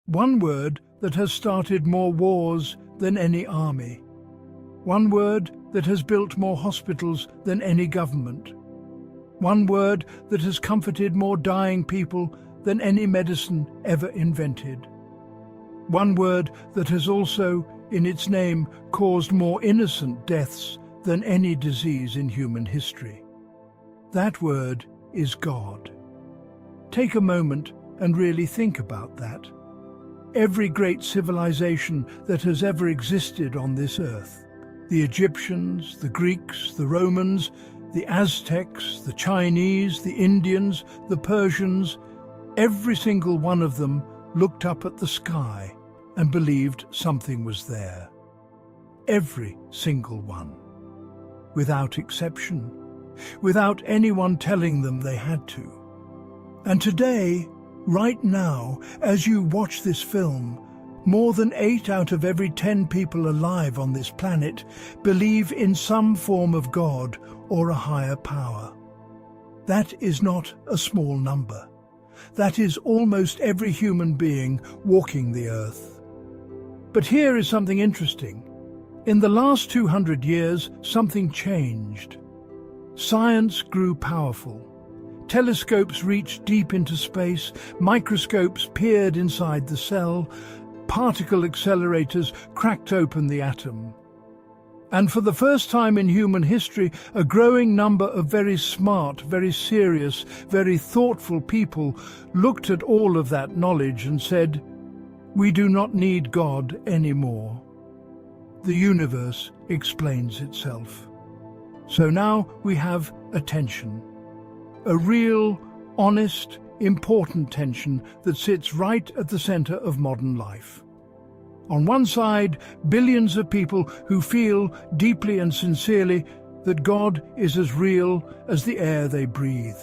One word that has started more wars than any army. One word that has built more hospitals than any government. One word that has comforted more dying people than any medicine ever invented. One word that has also, in its name, caused more innocent deaths than any disease in human history. That word is God. Take a moment and really think about that. Every great civilization that has ever existed on this earth, the Egyptians, the Greeks, the Romans, the Aztecs, the Chinese, the Indians, the Persians, every single one of them looked up at the sky and believed something was there. Every single one. Without exception. Without anyone telling them they had to. And today, right now, as you watch this film, more than 8 out of every 10 people alive on this planet believe in some form of God or a higher power. That is not a small number. That is almost every human being walking the earth. But here is something interesting. In the last 200 years, something changed. Science grew powerful. Telescopes reached deep into space, microscopes peered inside the cell, particle accelerators cracked open the atom. And for the first time in human history, a growing number of very smart, very serious, very thoughtful people looked at all of that knowledge and said, "We do not need God anymore. The universe explains itself." So now we have a tension. A real, honest, important tension that sits right at the center of modern life. On one side, billions of people who feel deeply and sincerely that God is as real as the air they breathe.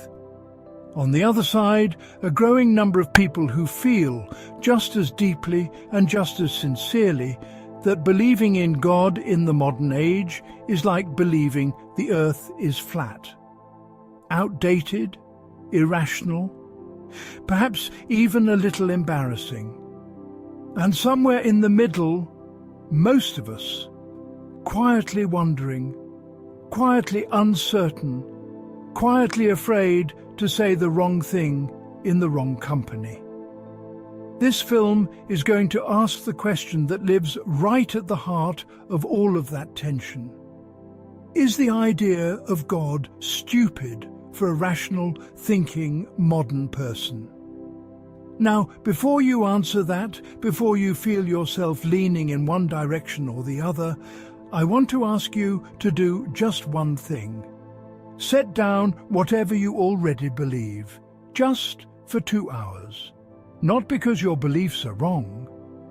On the other side, a growing number of people who feel just as deeply and just as sincerely that believing in God in the modern age is like believing the earth is flat. Outdated, irrational, perhaps even a little embarrassing. And somewhere in the middle, most of us, quietly wondering, quietly uncertain, quietly afraid to say the wrong thing in the wrong company. This film is going to ask the question that lives right at the heart of all of that tension. Is the idea of God stupid for a rational, thinking, modern person? Now, before you answer that, before you feel yourself leaning in one direction or the other, I want to ask you to do just one thing. Set down whatever you already believe, just for 2 hours. Not because your beliefs are wrong,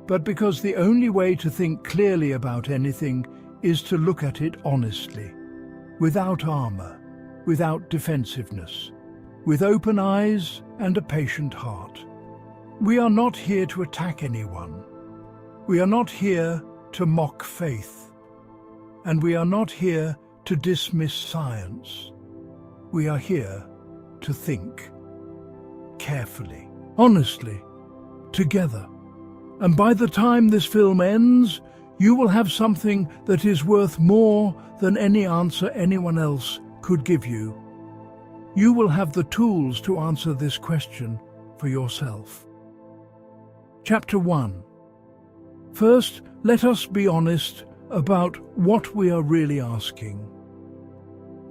but because the only way to think clearly about anything is to look at it honestly, without armor, without defensiveness, with open eyes and a patient heart. We are not here to attack anyone. We are not here to mock faith. And we are not here to dismiss science. We are here to think carefully, honestly, together. And by the time this film ends, you will have something that is worth more than any answer anyone else could give you. You will have the tools to answer this question for yourself. Chapter 1. First, let us be honest about what we are really asking.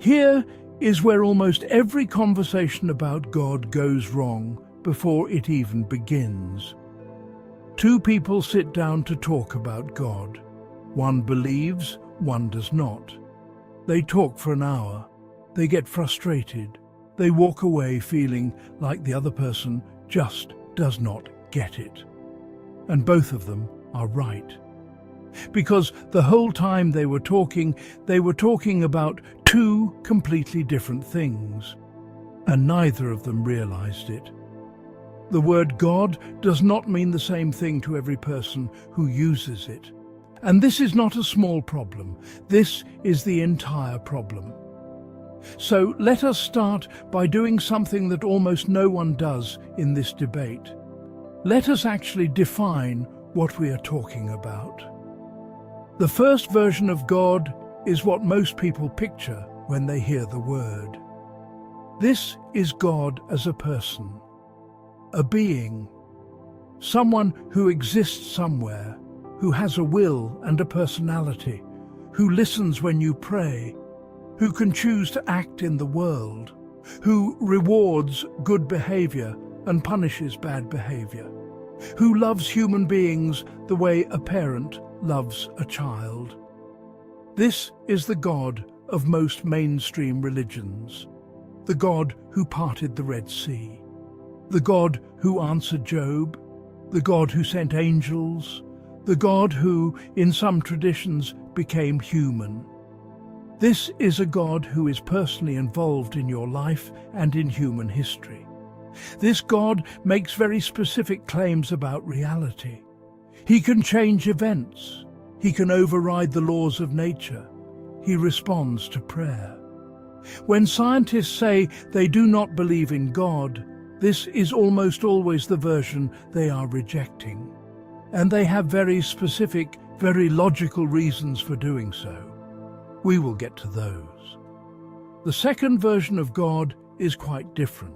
Here is where almost every conversation about God goes wrong before it even begins. Two people sit down to talk about God. One believes, one does not. They talk for an hour. They get frustrated. They walk away feeling like the other person just does not get it. And both of them are right. Because the whole time they were talking about two completely different things. And neither of them realized it. The word God does not mean the same thing to every person who uses it. And this is not a small problem. This is the entire problem. So let us start by doing something that almost no one does in this debate. Let us actually define what we are talking about. The first version of God is what most people picture when they hear the word. This is God as a person, a being, someone who exists somewhere, who has a will and a personality, who listens when you pray, who can choose to act in the world, who rewards good behavior and punishes bad behavior, who loves human beings the way a parent loves a child. This is the God of most mainstream religions, the God who parted the Red Sea, the God who answered Job, the God who sent angels, the God who, in some traditions, became human. This is a God who is personally involved in your life and in human history. This God makes very specific claims about reality. He can change events. He can override the laws of nature. He responds to prayer. When scientists say they do not believe in God, this is almost always the version they are rejecting. And they have very specific, very logical reasons for doing so. We will get to those. The second version of God is quite different.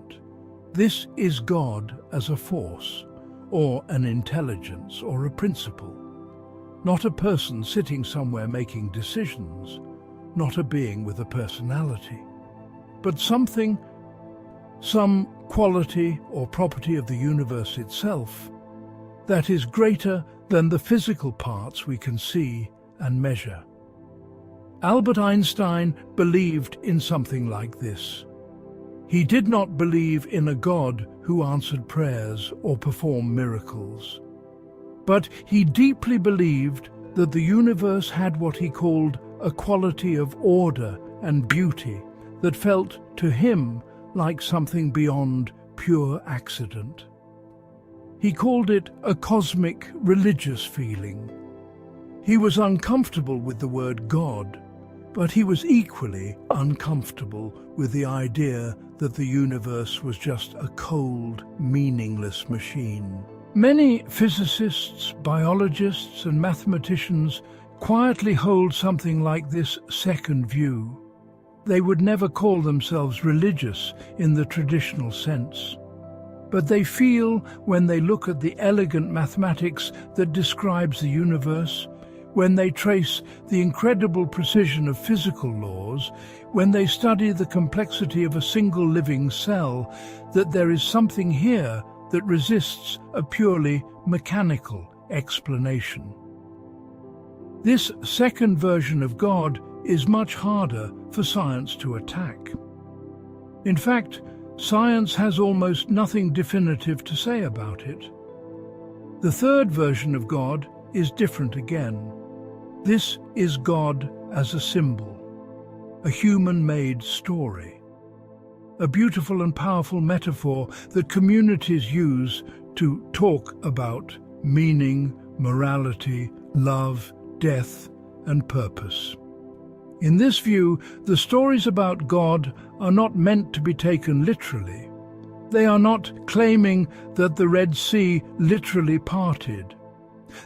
This is God as a force, or an intelligence, or a principle. Not a person sitting somewhere making decisions, not a being with a personality, but something, some quality or property of the universe itself that is greater than the physical parts we can see and measure. Albert Einstein believed in something like this. He did not believe in a God who answered prayers or performed miracles, but he deeply believed that the universe had what he called a quality of order and beauty that felt to him like something beyond pure accident. He called it a cosmic religious feeling. He was uncomfortable with the word God, but he was equally uncomfortable with the idea that the universe was just a cold, meaningless machine. Many physicists, biologists, and mathematicians quietly hold something like this second view. They would never call themselves religious in the traditional sense, but they feel when they look at the elegant mathematics that describes the universe, when they trace the incredible precision of physical laws, when they study the complexity of a single living cell, that there is something here that resists a purely mechanical explanation. This second version of God is much harder for science to attack. In fact, science has almost nothing definitive to say about it. The third version of God is different again. This is God as a symbol, a human-made story, a beautiful and powerful metaphor that communities use to talk about meaning, morality, love, death, and purpose. In this view, the stories about God are not meant to be taken literally. They are not claiming that the Red Sea literally parted.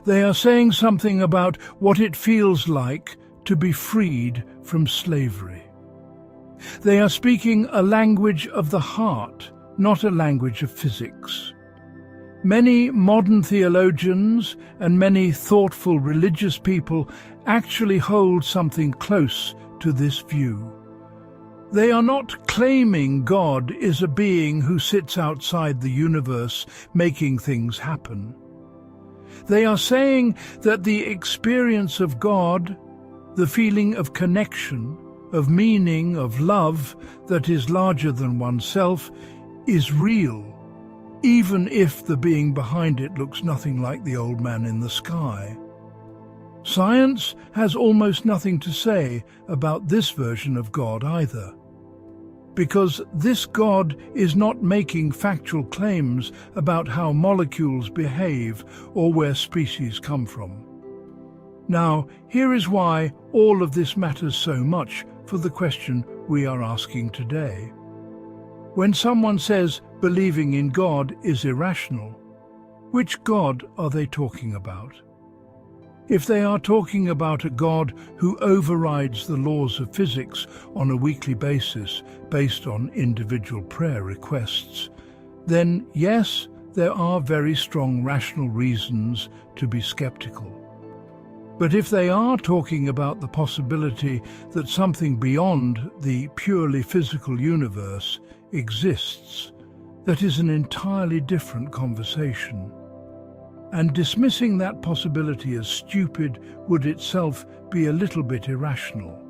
They are saying something about what it feels like to be freed from slavery. They are speaking a language of the heart, not a language of physics. Many modern theologians and many thoughtful religious people actually hold something close to this view. They are not claiming God is a being who sits outside the universe making things happen. They are saying that the experience of God, the feeling of connection, of meaning, of love that is larger than oneself, is real, even if the being behind it looks nothing like the old man in the sky. Science has almost nothing to say about this version of God either, because this God is not making factual claims about how molecules behave or where species come from. Now, here is why all of this matters so much for the question we are asking today. When someone says believing in God is irrational, Which God are they talking about? If they are talking about a God who overrides the laws of physics on a weekly basis based on individual prayer requests, then yes, there are very strong rational reasons to be skeptical. But if they are talking about the possibility that something beyond the purely physical universe exists, that is an entirely different conversation. And dismissing that possibility as stupid would itself be a little bit irrational.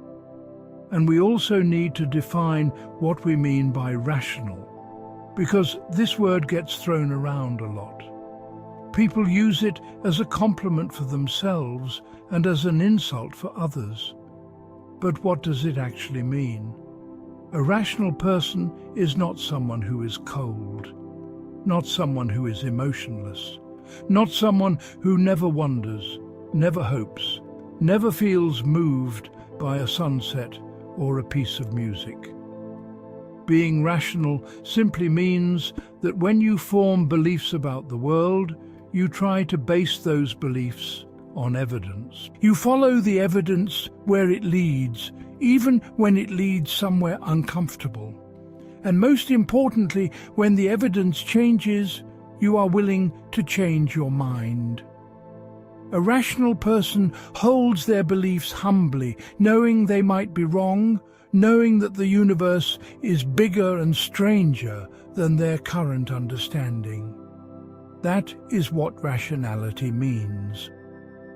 And we also need to define what we mean by rational, because this word gets thrown around a lot. People use it as a compliment for themselves and as an insult for others. But what does it actually mean? A rational person is not someone who is cold, not someone who is emotionless, not someone who never wonders, never hopes, never feels moved by a sunset or a piece of music. Being rational simply means that when you form beliefs about the world, you try to base those beliefs on evidence. You follow the evidence where it leads, even when it leads somewhere uncomfortable. And most importantly, when the evidence changes, you are willing to change your mind. A rational person holds their beliefs humbly, knowing they might be wrong, knowing that the universe is bigger and stranger than their current understanding. That is what rationality means.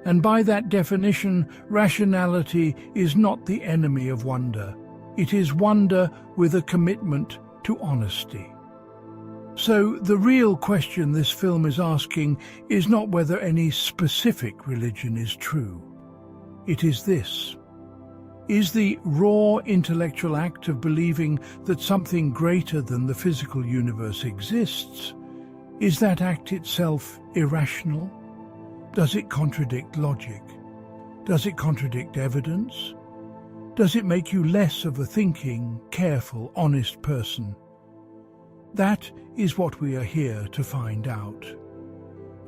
And by that definition, rationality is not the enemy of wonder. It is wonder with a commitment to honesty. So the real question this film is asking is not whether any specific religion is true. It is this: is the raw intellectual act of believing that something greater than the physical universe exists, is that act itself irrational? Does it contradict logic? Does it contradict evidence? Does it make you less of a thinking, careful, honest person? That is what we are here to find out.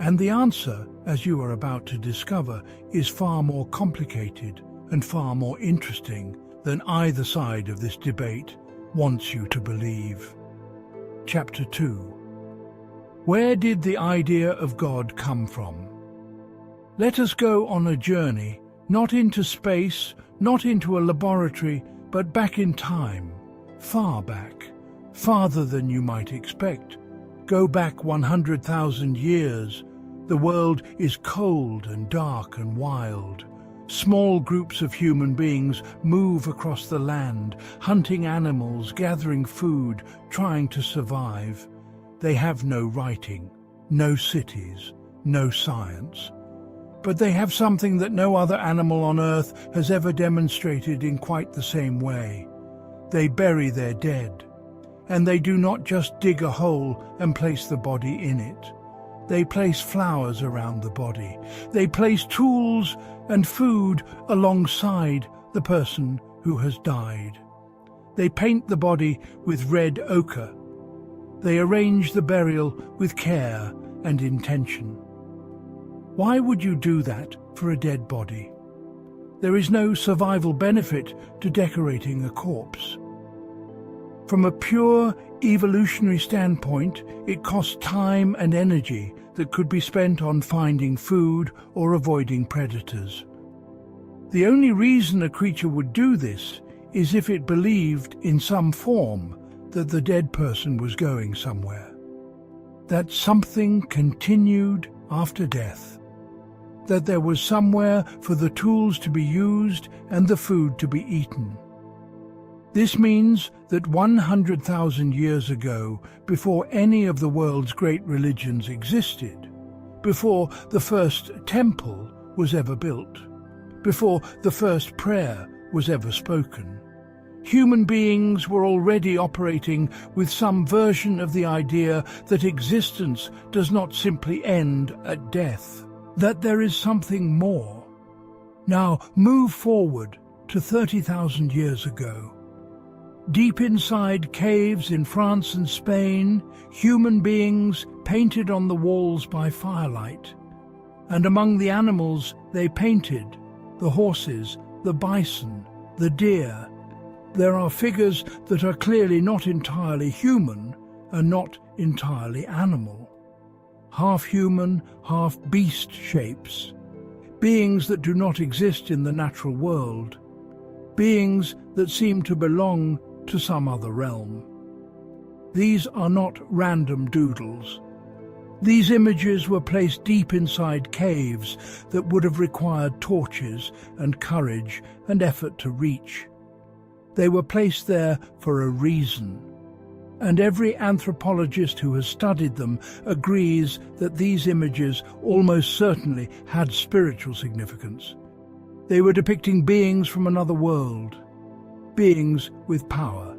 And the answer, as you are about to discover, is far more complicated and far more interesting than either side of this debate wants you to believe. Chapter 2. Where did the idea of God come from? Let us go on a journey, not into space, not into a laboratory, but back in time, far back, farther than you might expect. Go back 100,000 years. The world is cold and dark and wild. Small groups of human beings move across the land, hunting animals, gathering food, trying to survive. They have no writing, no cities, no science. But they have something that no other animal on Earth has ever demonstrated in quite the same way. They bury their dead. And they do not just dig a hole and place the body in it. They place flowers around the body. They place tools and food alongside the person who has died. They paint the body with red ochre. They arrange the burial with care and intention. Why would you do that for a dead body? There is no survival benefit to decorating a corpse. From a pure evolutionary standpoint, it costs time and energy that could be spent on finding food or avoiding predators. The only reason a creature would do this is if it believed in some form that the dead person was going somewhere, that something continued after death, that there was somewhere for the tools to be used and the food to be eaten. This means that 100,000 years ago, before any of the world's great religions existed, before the first temple was ever built, before the first prayer was ever spoken, human beings were already operating with some version of the idea that existence does not simply end at death, that there is something more. Now move forward to 30,000 years ago. Deep inside caves in France and Spain, human beings painted on the walls by firelight. And among the animals they painted, the horses, the bison, the deer. There are figures that are clearly not entirely human and not entirely animal. Half human, half beast shapes. Beings that do not exist in the natural world. Beings that seem to belong to some other realm. These are not random doodles. These images were placed deep inside caves that would have required torches and courage and effort to reach. They were placed there for a reason, and every anthropologist who has studied them agrees that these images almost certainly had spiritual significance. They were depicting beings from another world, beings with power,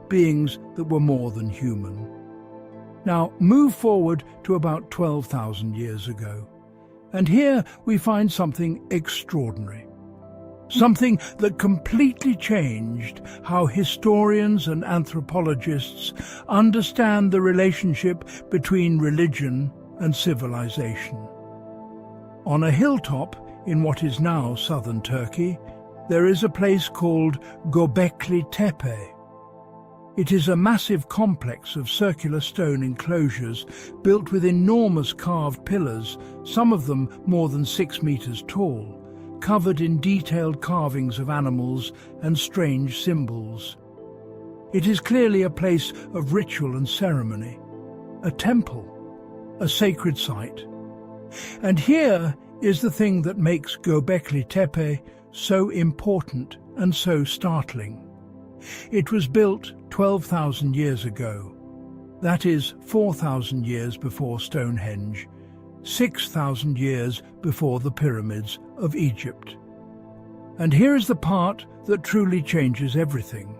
beings that were more than human. Now, move forward to about 12,000 years ago, and here we find something extraordinary. Something that completely changed how historians and anthropologists understand the relationship between religion and civilization. On a hilltop in what is now southern Turkey, there is a place called Göbekli Tepe. It is a massive complex of circular stone enclosures built with enormous carved pillars, some of them more than 6 meters tall, covered in detailed carvings of animals and strange symbols. It is clearly a place of ritual and ceremony, a temple, a sacred site. And here is the thing that makes Göbekli Tepe so important and so startling. It was built 12,000 years ago. That is 4,000 years before Stonehenge, 6,000 years before the pyramids of Egypt. And here is the part that truly changes everything.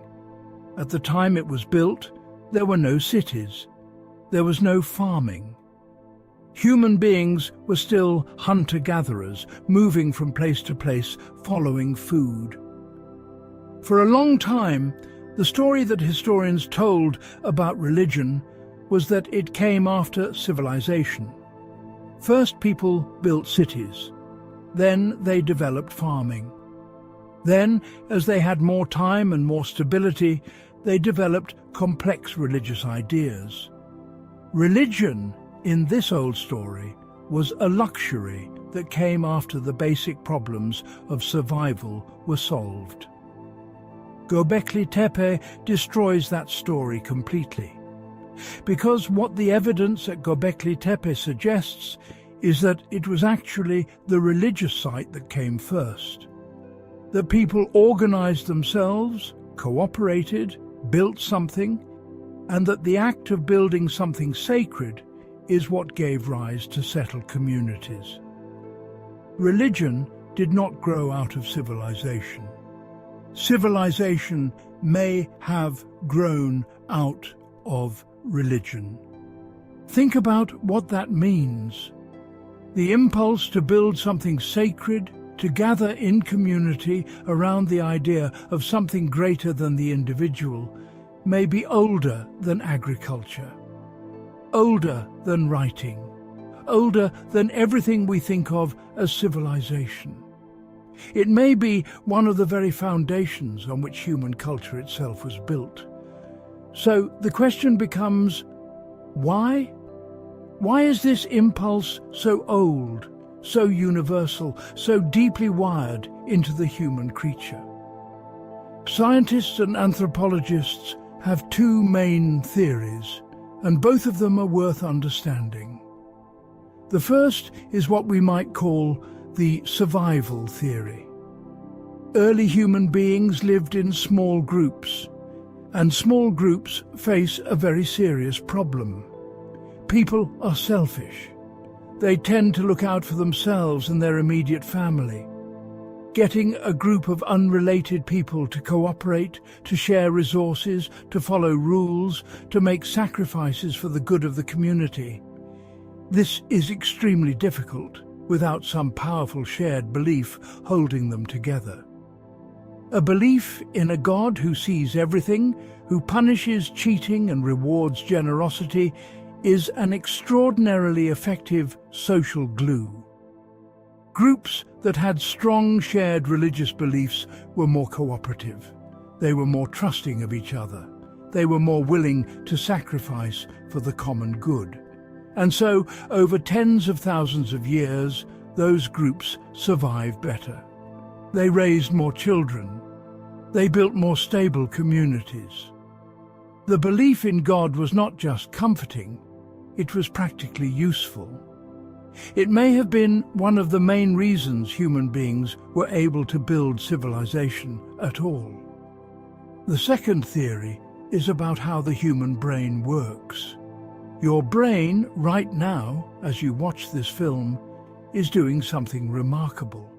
At the time it was built, there were no cities. There was no farming. Human beings were still hunter-gatherers, moving from place to place, following food. For a long time, the story that historians told about religion was that it came after civilization. First people built cities. Then they developed farming. Then, as they had more time and more stability, they developed complex religious ideas. Religion, in this old story, was a luxury that came after the basic problems of survival were solved. Göbekli Tepe destroys that story completely. Because what the evidence at Göbekli Tepe suggests is that it was actually the religious site that came first. That people organized themselves, cooperated, built something, and that the act of building something sacred is what gave rise to settled communities. Religion did not grow out of civilization. Civilization may have grown out of religion. Think about what that means. The impulse to build something sacred, to gather in community around the idea of something greater than the individual, may be older than agriculture, older than writing, older than everything we think of as civilization. It may be one of the very foundations on which human culture itself was built. So the question becomes, why? Why is this impulse so old, so universal, so deeply wired into the human creature? Scientists and anthropologists have two main theories, and both of them are worth understanding. The first is what we might call the survival theory. Early human beings lived in small groups, and small groups face a very serious problem. People are selfish. They tend to look out for themselves and their immediate family. Getting a group of unrelated people to cooperate, to share resources, to follow rules, to make sacrifices for the good of the community. This is extremely difficult without some powerful shared belief holding them together. A belief in a God who sees everything, who punishes cheating and rewards generosity, is an extraordinarily effective social glue. Groups that had strong shared religious beliefs were more cooperative. They were more trusting of each other. They were more willing to sacrifice for the common good. And so, over tens of thousands of years, those groups survived better. They raised more children. They built more stable communities. The belief in God was not just comforting, it was practically useful. It may have been one of the main reasons human beings were able to build civilization at all. The second theory is about how the human brain works. Your brain, right now, as you watch this film, is doing something remarkable.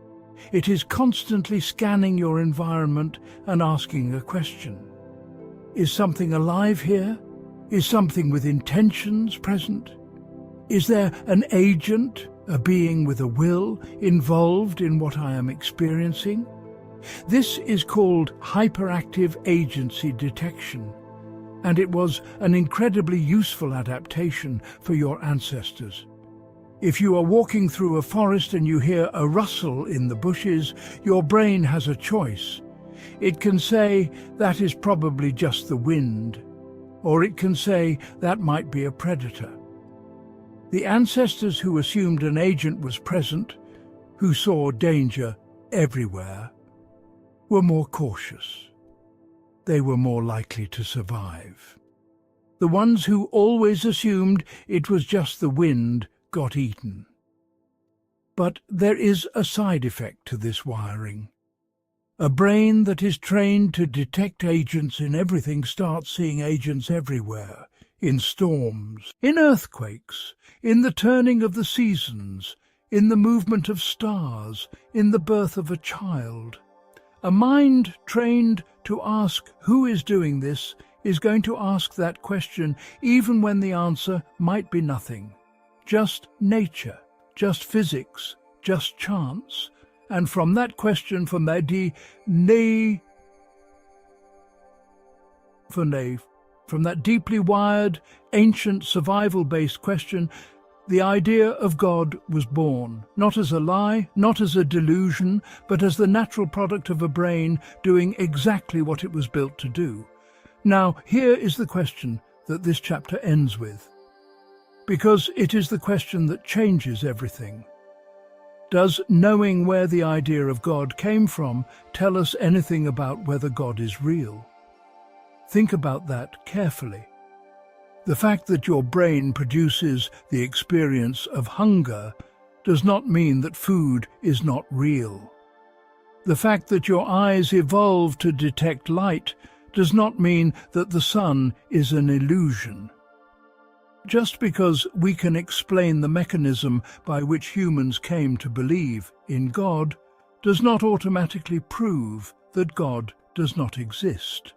It is constantly scanning your environment and asking a question. Is something alive here? Is something with intentions present? Is there an agent, a being with a will, involved in what I am experiencing? This is called hyperactive agency detection, and it was an incredibly useful adaptation for your ancestors. If you are walking through a forest and you hear a rustle in the bushes, your brain has a choice. It can say, that is probably just the wind, or it can say, that might be a predator. The ancestors who assumed an agent was present, who saw danger everywhere, were more cautious. They were more likely to survive. The ones who always assumed it was just the wind got eaten. But there is a side effect to this wiring. A brain that is trained to detect agents in everything starts seeing agents everywhere, in storms, in earthquakes, in the turning of the seasons, in the movement of stars, in the birth of a child. A mind trained to ask who is doing this is going to ask that question even when the answer might be nothing. Just nature, just physics, just chance. And from that question, from that deeply wired, ancient survival-based question, the idea of God was born, not as a lie, not as a delusion, but as the natural product of a brain doing exactly what it was built to do. Now, here is the question that this chapter ends with, because it is the question that changes everything. Does knowing where the idea of God came from tell us anything about whether God is real? Think about that carefully. The fact that your brain produces the experience of hunger does not mean that food is not real. The fact that your eyes evolved to detect light does not mean that the sun is an illusion. Just because we can explain the mechanism by which humans came to believe in God does not automatically prove that God does not exist.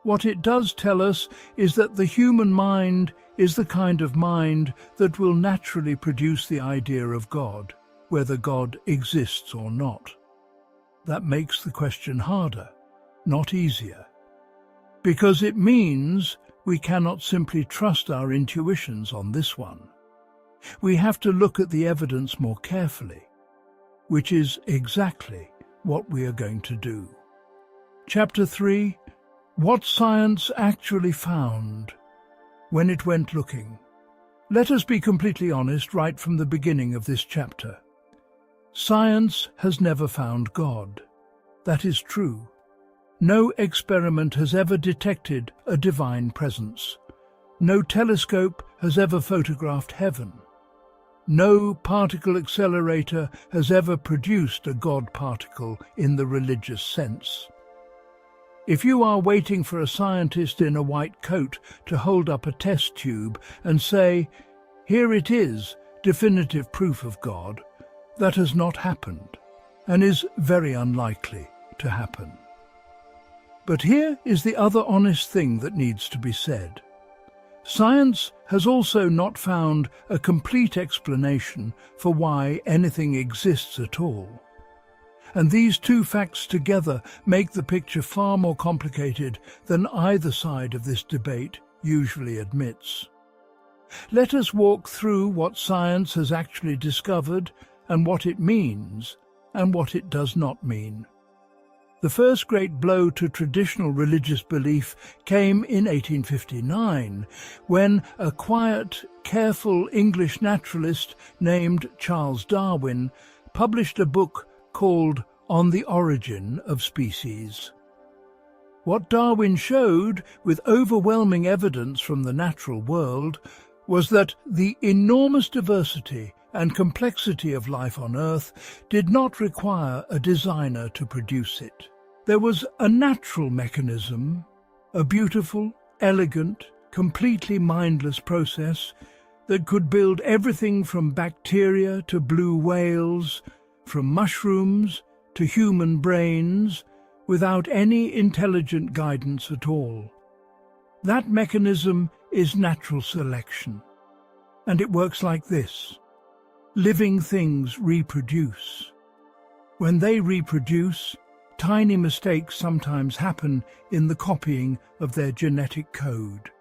What it does tell us is that the human mind is the kind of mind that will naturally produce the idea of God, whether God exists or not. That makes the question harder, not easier, because it means we cannot simply trust our intuitions on this one. We have to look at the evidence more carefully, which is exactly what we are going to do. Chapter 3. What science actually found when it went looking. Let us be completely honest right from the beginning of this chapter. Science has never found God. That is true. No experiment has ever detected a divine presence. No telescope has ever photographed heaven. No particle accelerator has ever produced a God particle in the religious sense. If you are waiting for a scientist in a white coat to hold up a test tube and say, "Here it is, definitive proof of God," that has not happened and is very unlikely to happen. But here is the other honest thing that needs to be said. Science has also not found a complete explanation for why anything exists at all. And these two facts together make the picture far more complicated than either side of this debate usually admits. Let us walk through what science has actually discovered and what it means and what it does not mean. The first great blow to traditional religious belief came in 1859, when a quiet, careful English naturalist named Charles Darwin published a book called On the Origin of Species. What Darwin showed, with overwhelming evidence from the natural world, was that the enormous diversity and complexity of life on Earth did not require a designer to produce it. There was a natural mechanism, a beautiful, elegant, completely mindless process that could build everything from bacteria to blue whales, from mushrooms to human brains, without any intelligent guidance at all. That mechanism is natural selection, and it works like this. Living things reproduce. When they reproduce, tiny mistakes sometimes happen in the copying of their genetic code.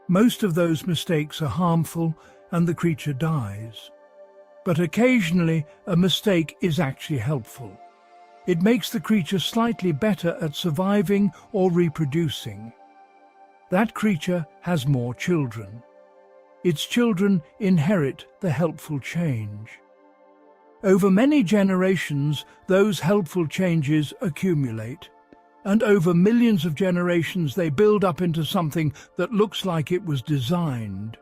Most of those mistakes are harmful and the creature dies. But occasionally a mistake is actually helpful. It makes the creature slightly better at surviving or reproducing. That creature has more children. Its children inherit the helpful change. Over many generations, those helpful changes accumulate, and over millions of generations they build up into something that looks like it was designed,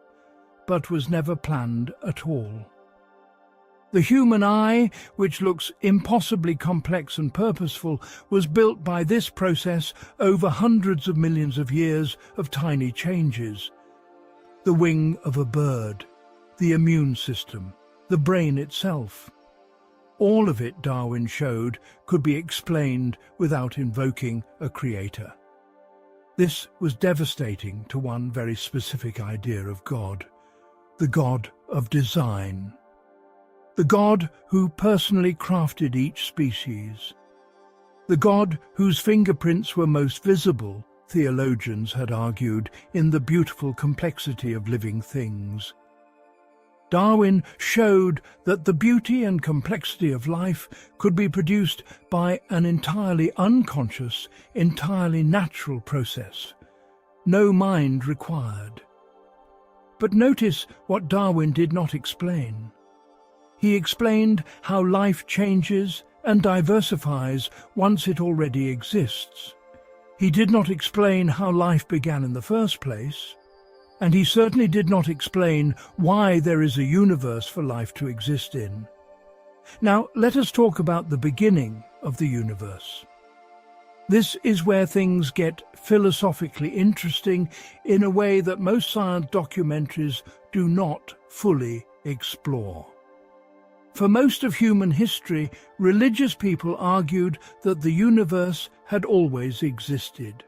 but was never planned at all. The human eye, which looks impossibly complex and purposeful, was built by this process over hundreds of millions of years of tiny changes. The wing of a bird, the immune system, the brain itself. All of it, Darwin showed, could be explained without invoking a creator. This was devastating to one very specific idea of God, the God of design. The God who personally crafted each species. The God whose fingerprints were most visible, theologians had argued, in the beautiful complexity of living things. Darwin showed that the beauty and complexity of life could be produced by an entirely unconscious, entirely natural process. No mind required. But notice what Darwin did not explain. He explained how life changes and diversifies once it already exists. He did not explain how life began in the first place, and he certainly did not explain why there is a universe for life to exist in. Now, let us talk about the beginning of the universe. This is where things get philosophically interesting in a way that most science documentaries do not fully explore. For most of human history, religious people argued that the universe had always existed.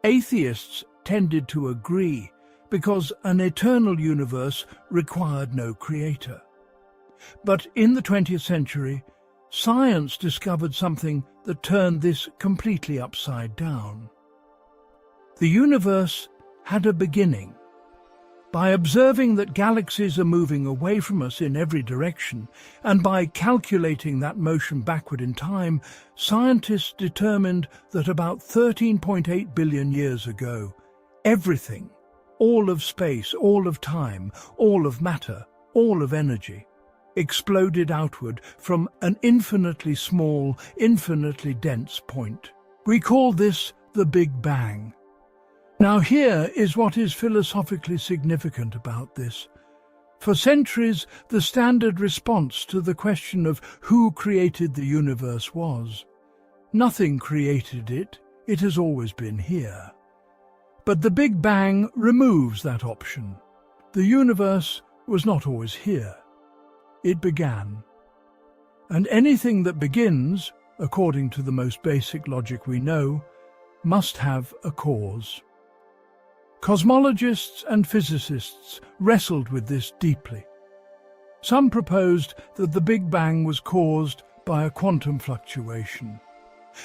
Atheists tended to agree, because an eternal universe required no creator. But in the 20th century, science discovered something that turned this completely upside down. The universe had a beginning. By observing that galaxies are moving away from us in every direction, and by calculating that motion backward in time, scientists determined that about 13.8 billion years ago, everything, all of space, all of time, all of matter, all of energy, exploded outward from an infinitely small, infinitely dense point. We call this the Big Bang. Now here is what is philosophically significant about this. For centuries, the standard response to the question of who created the universe was, nothing created it, it has always been here. But the Big Bang removes that option. The universe was not always here. It began. And anything that begins, according to the most basic logic we know, must have a cause. Cosmologists and physicists wrestled with this deeply. Some proposed that the Big Bang was caused by a quantum fluctuation,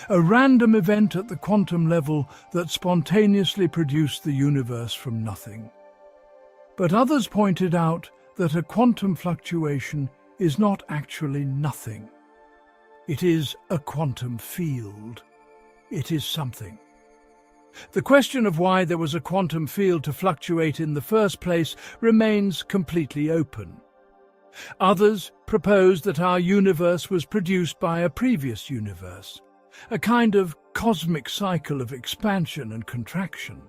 a random event at the quantum level that spontaneously produced the universe from nothing. But others pointed out that a quantum fluctuation is not actually nothing. It is a quantum field. It is something. The question of why there was a quantum field to fluctuate in the first place remains completely open. Others propose that our universe was produced by a previous universe, a kind of cosmic cycle of expansion and contraction.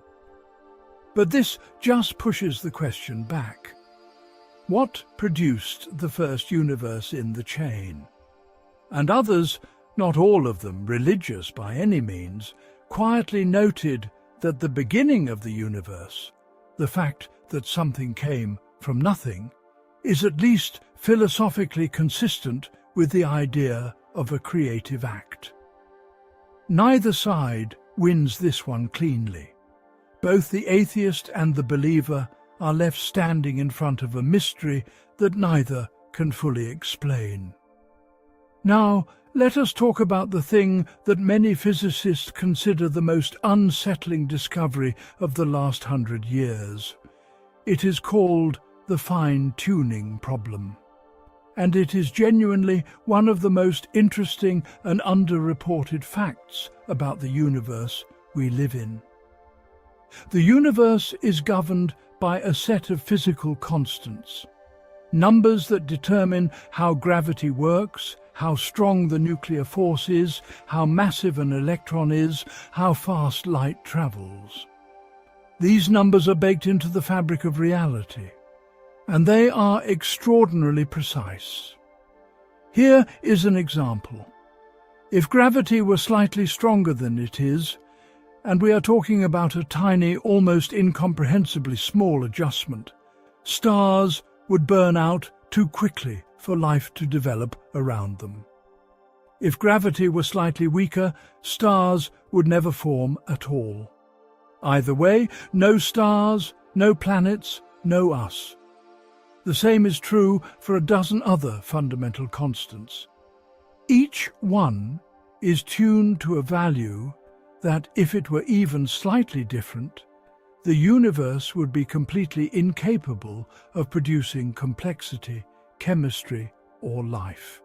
But this just pushes the question back. What produced the first universe in the chain? And others, not all of them religious by any means, quietly noted that the beginning of the universe, the fact that something came from nothing, is at least philosophically consistent with the idea of a creative act. Neither side wins this one cleanly. Both the atheist and the believer are left standing in front of a mystery that neither can fully explain. Now, let us talk about the thing that many physicists consider the most unsettling discovery of the last 100 years. It is called the fine-tuning problem. And it is genuinely one of the most interesting and underreported facts about the universe we live in. The universe is governed by a set of physical constants, numbers that determine how gravity works, how strong the nuclear force is, how massive an electron is, how fast light travels. These numbers are baked into the fabric of reality, and they are extraordinarily precise. Here is an example. If gravity were slightly stronger than it is, and we are talking about a tiny, almost incomprehensibly small adjustment, stars would burn out too quickly for life to develop around them. If gravity were slightly weaker, stars would never form at all. Either way, no stars, no planets, no us. The same is true for a dozen other fundamental constants. Each one is tuned to a value that, if it were even slightly different, the universe would be completely incapable of producing complexity, chemistry, or life.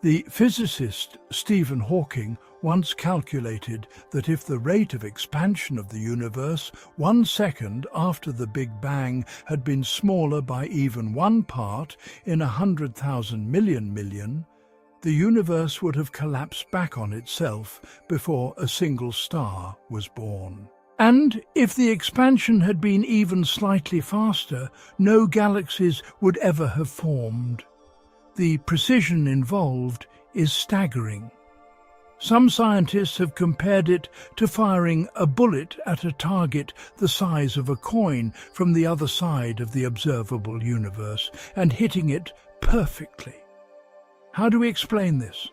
The physicist Stephen Hawking once calculated that if the rate of expansion of the universe 1 second after the Big Bang had been smaller by even 1 part in 100,000 million, the universe would have collapsed back on itself before a single star was born. And if the expansion had been even slightly faster, no galaxies would ever have formed. The precision involved is staggering. Some scientists have compared it to firing a bullet at a target the size of a coin from the other side of the observable universe and hitting it perfectly. How do we explain this?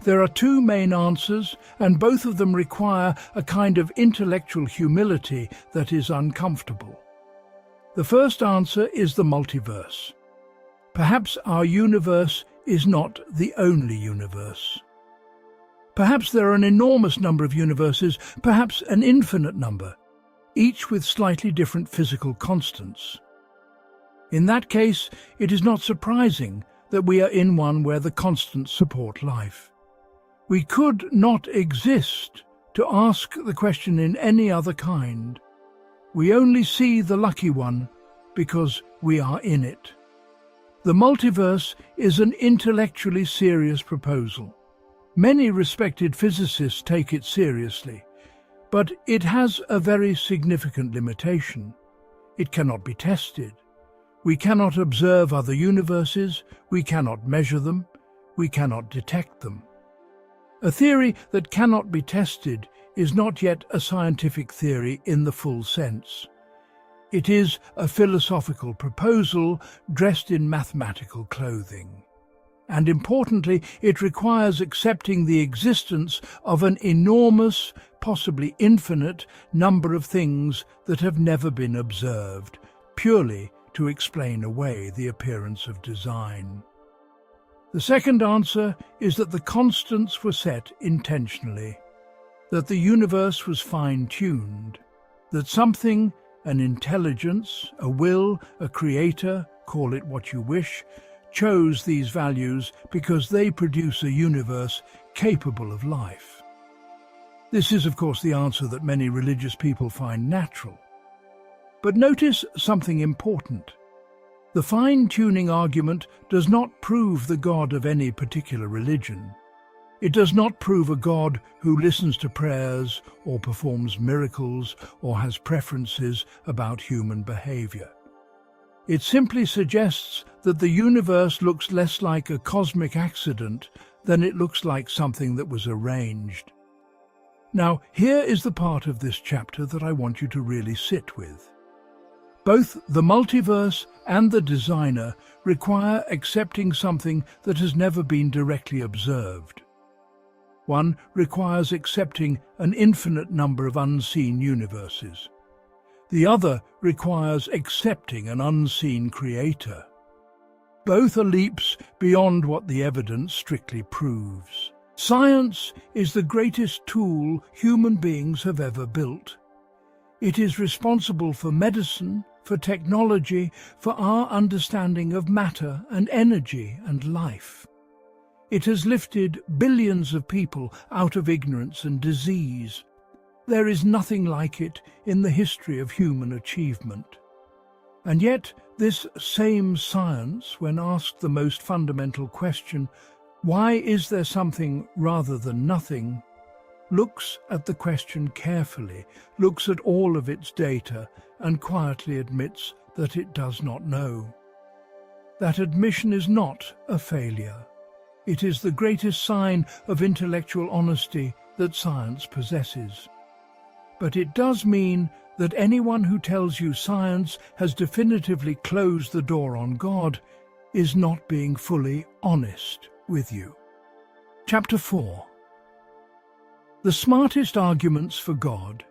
There are 2 main answers, and both of them require a kind of intellectual humility that is uncomfortable. The first answer is the multiverse. Perhaps our universe is not the only universe. Perhaps there are an enormous number of universes, perhaps an infinite number, each with slightly different physical constants. In that case, it is not surprising that we are in one where the constants support life. We could not exist to ask the question in any other kind. We only see the lucky one because we are in it. The multiverse is an intellectually serious proposal. Many respected physicists take it seriously, but it has a very significant limitation. It cannot be tested. We cannot observe other universes, we cannot measure them, we cannot detect them. A theory that cannot be tested is not yet a scientific theory in the full sense. It is a philosophical proposal dressed in mathematical clothing. And importantly, it requires accepting the existence of an enormous, possibly infinite, number of things that have never been observed, purely to explain away the appearance of design. The second answer is that the constants were set intentionally, that the universe was fine-tuned, that something, an intelligence, a will, a creator, call it what you wish, chose these values because they produce a universe capable of life. This is, of course, the answer that many religious people find natural. But notice something important. The fine-tuning argument does not prove the God of any particular religion. It does not prove a God who listens to prayers or performs miracles or has preferences about human behavior. It simply suggests that the universe looks less like a cosmic accident than it looks like something that was arranged. Now, here is the part of this chapter that I want you to really sit with. Both the multiverse and the designer require accepting something that has never been directly observed. One requires accepting an infinite number of unseen universes. The other requires accepting an unseen creator. Both are leaps beyond what the evidence strictly proves. Science is the greatest tool human beings have ever built. It is responsible for medicine, for technology, for our understanding of matter and energy and life. It has lifted billions of people out of ignorance and disease. There is nothing like it in the history of human achievement. And yet, this same science, when asked the most fundamental question, why is there something rather than nothing, looks at the question carefully, looks at all of its data, and quietly admits that it does not know. That admission is not a failure. It is the greatest sign of intellectual honesty that science possesses. But it does mean that anyone who tells you science has definitively closed the door on God is not being fully honest with you. Chapter 4. The smartest arguments for God.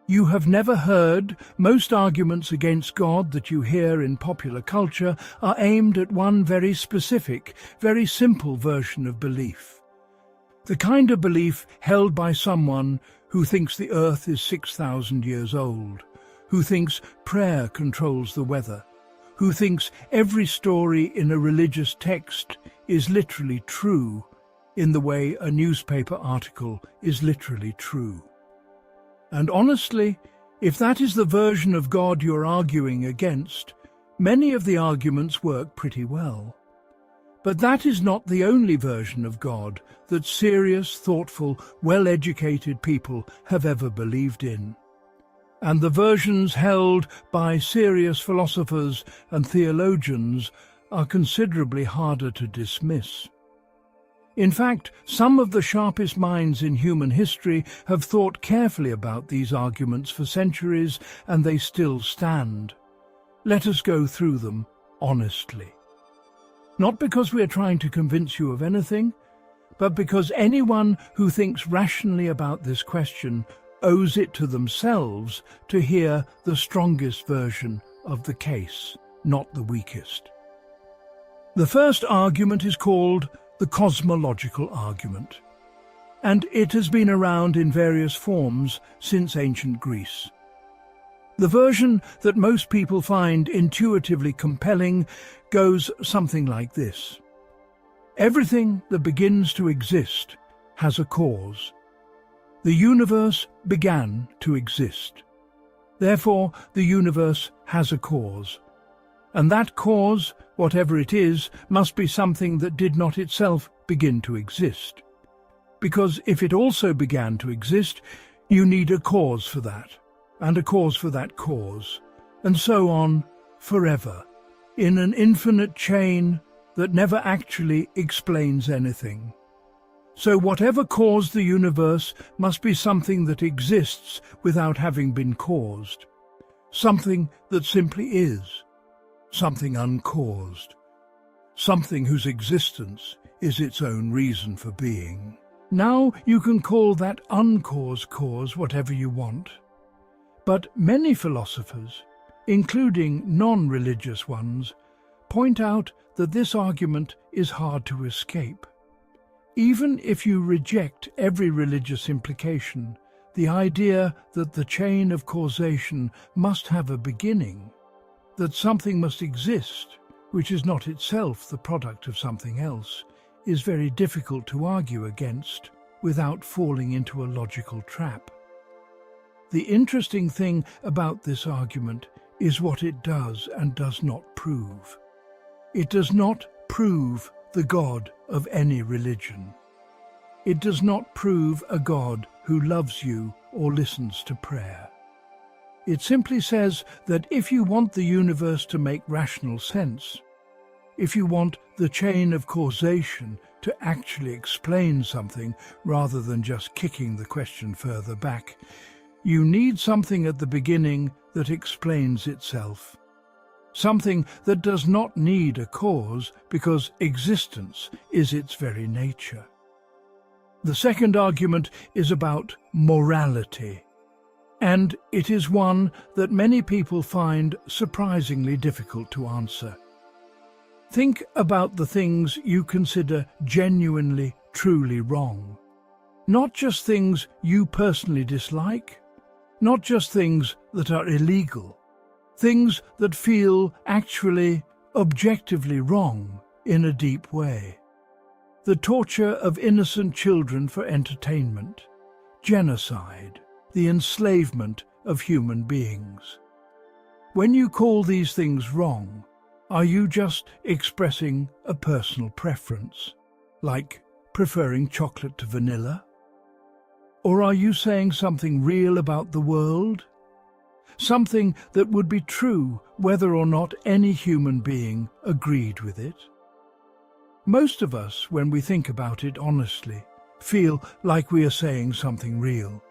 You have never heard. Most arguments against God that you hear in popular culture are aimed at one very specific, very simple version of belief. The kind of belief held by someone who thinks the earth is 6,000 years old, who thinks prayer controls the weather, who thinks every story in a religious text is literally true, in the way a newspaper article is literally true. And honestly, if that is the version of God you're arguing against, many of the arguments work pretty well. But that is not the only version of God that serious, thoughtful, well-educated people have ever believed in. And the versions held by serious philosophers and theologians are considerably harder to dismiss. In fact, some of the sharpest minds in human history have thought carefully about these arguments for centuries, and they still stand. Let us go through them honestly. Not because we are trying to convince you of anything, but because anyone who thinks rationally about this question owes it to themselves to hear the strongest version of the case, not the weakest. The first argument is called the cosmological argument, and it has been around in various forms since ancient Greece. The version that most people find intuitively compelling goes something like this. Everything that begins to exist has a cause. The universe began to exist. Therefore, the universe has a cause. And that cause, whatever it is, must be something that did not itself begin to exist. Because if it also began to exist, you need a cause for that, and a cause for that cause, and so on forever, in an infinite chain that never actually explains anything. So whatever caused the universe must be something that exists without having been caused, something that simply is. Something uncaused, something whose existence is its own reason for being. Now you can call that uncaused cause whatever you want. But many philosophers, including non-religious ones, point out that this argument is hard to escape. Even if you reject every religious implication, the idea that the chain of causation must have a beginning, that something must exist, which is not itself the product of something else, is very difficult to argue against without falling into a logical trap. The interesting thing about this argument is what it does and does not prove. It does not prove the God of any religion. It does not prove a God who loves you or listens to prayer. It simply says that if you want the universe to make rational sense, if you want the chain of causation to actually explain something rather than just kicking the question further back, you need something at the beginning that explains itself. Something that does not need a cause because existence is its very nature. The second argument is about morality, and it is one that many people find surprisingly difficult to answer. Think about the things you consider genuinely, truly wrong. Not just things you personally dislike, not just things that are illegal, things that feel actually, objectively wrong in a deep way. The torture of innocent children for entertainment, genocide, the enslavement of human beings. When you call these things wrong, are you just expressing a personal preference, like preferring chocolate to vanilla? Or are you saying something real about the world? Something that would be true whether or not any human being agreed with it? Most of us, when we think about it honestly, feel like we are saying something real,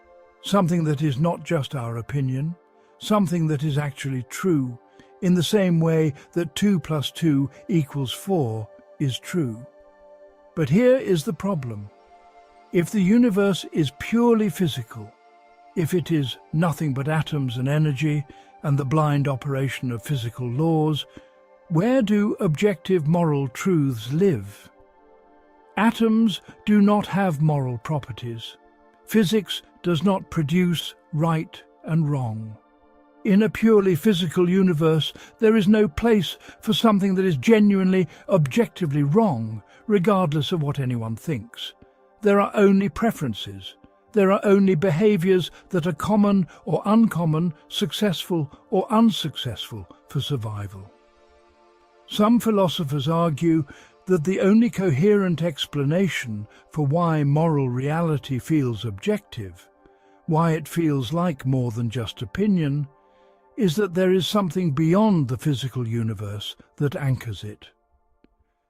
something that is not just our opinion, something that is actually true, in the same way that 2 + 2 = 4 is true. But here is the problem. If the universe is purely physical, if it is nothing but atoms and energy and the blind operation of physical laws, where do objective moral truths live? Atoms do not have moral properties. Physics does not produce right and wrong. In a purely physical universe, there is no place for something that is genuinely, objectively wrong, regardless of what anyone thinks. There are only preferences. There are only behaviors that are common or uncommon, successful or unsuccessful for survival. Some philosophers argue that the only coherent explanation for why moral reality feels objective, why it feels like more than just opinion, is that there is something beyond the physical universe that anchors it.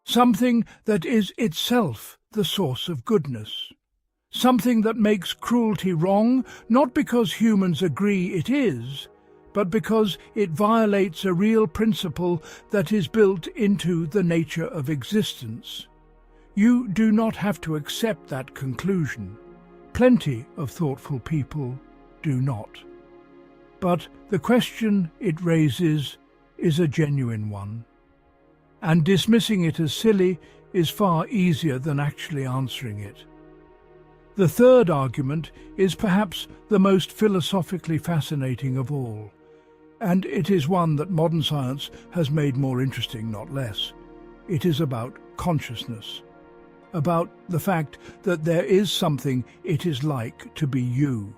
Something that is itself the source of goodness. Something that makes cruelty wrong, not because humans agree it is, but because it violates a real principle that is built into the nature of existence. You do not have to accept that conclusion. Plenty of thoughtful people do not. But the question it raises is a genuine one, and dismissing it as silly is far easier than actually answering it. The third argument is perhaps the most philosophically fascinating of all, and it is one that modern science has made more interesting, not less. It is about consciousness, about the fact that there is something it is like to be you.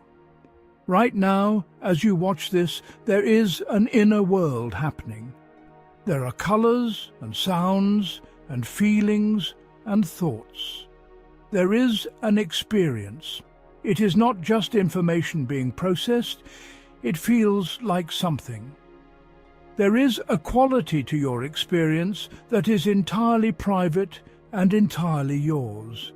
Right now, as you watch this, there is an inner world happening. There are colors and sounds and feelings and thoughts. There is an experience. It is not just information being processed, it feels like something. There is a quality to your experience that is entirely private and entirely yours.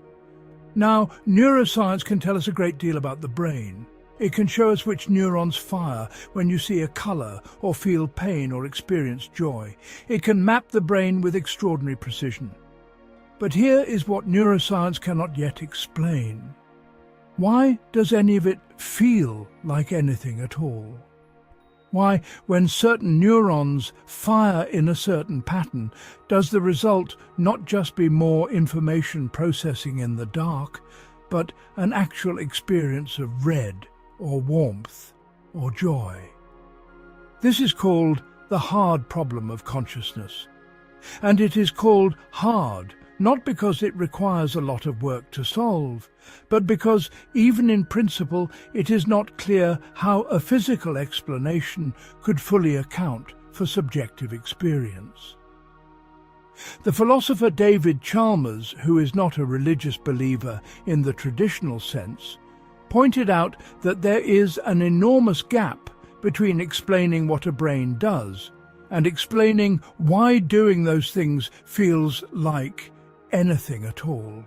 Now, neuroscience can tell us a great deal about the brain. It can show us which neurons fire when you see a color or feel pain or experience joy. It can map the brain with extraordinary precision. But here is what neuroscience cannot yet explain. Why does any of it feel like anything at all? Why, when certain neurons fire in a certain pattern, does the result not just be more information processing in the dark, but an actual experience of red or warmth or joy? This is called the hard problem of consciousness. And it is called hard, not because it requires a lot of work to solve, but because, even in principle, it is not clear how a physical explanation could fully account for subjective experience. The philosopher David Chalmers, who is not a religious believer in the traditional sense, pointed out that there is an enormous gap between explaining what a brain does and explaining why doing those things feels like anything at all.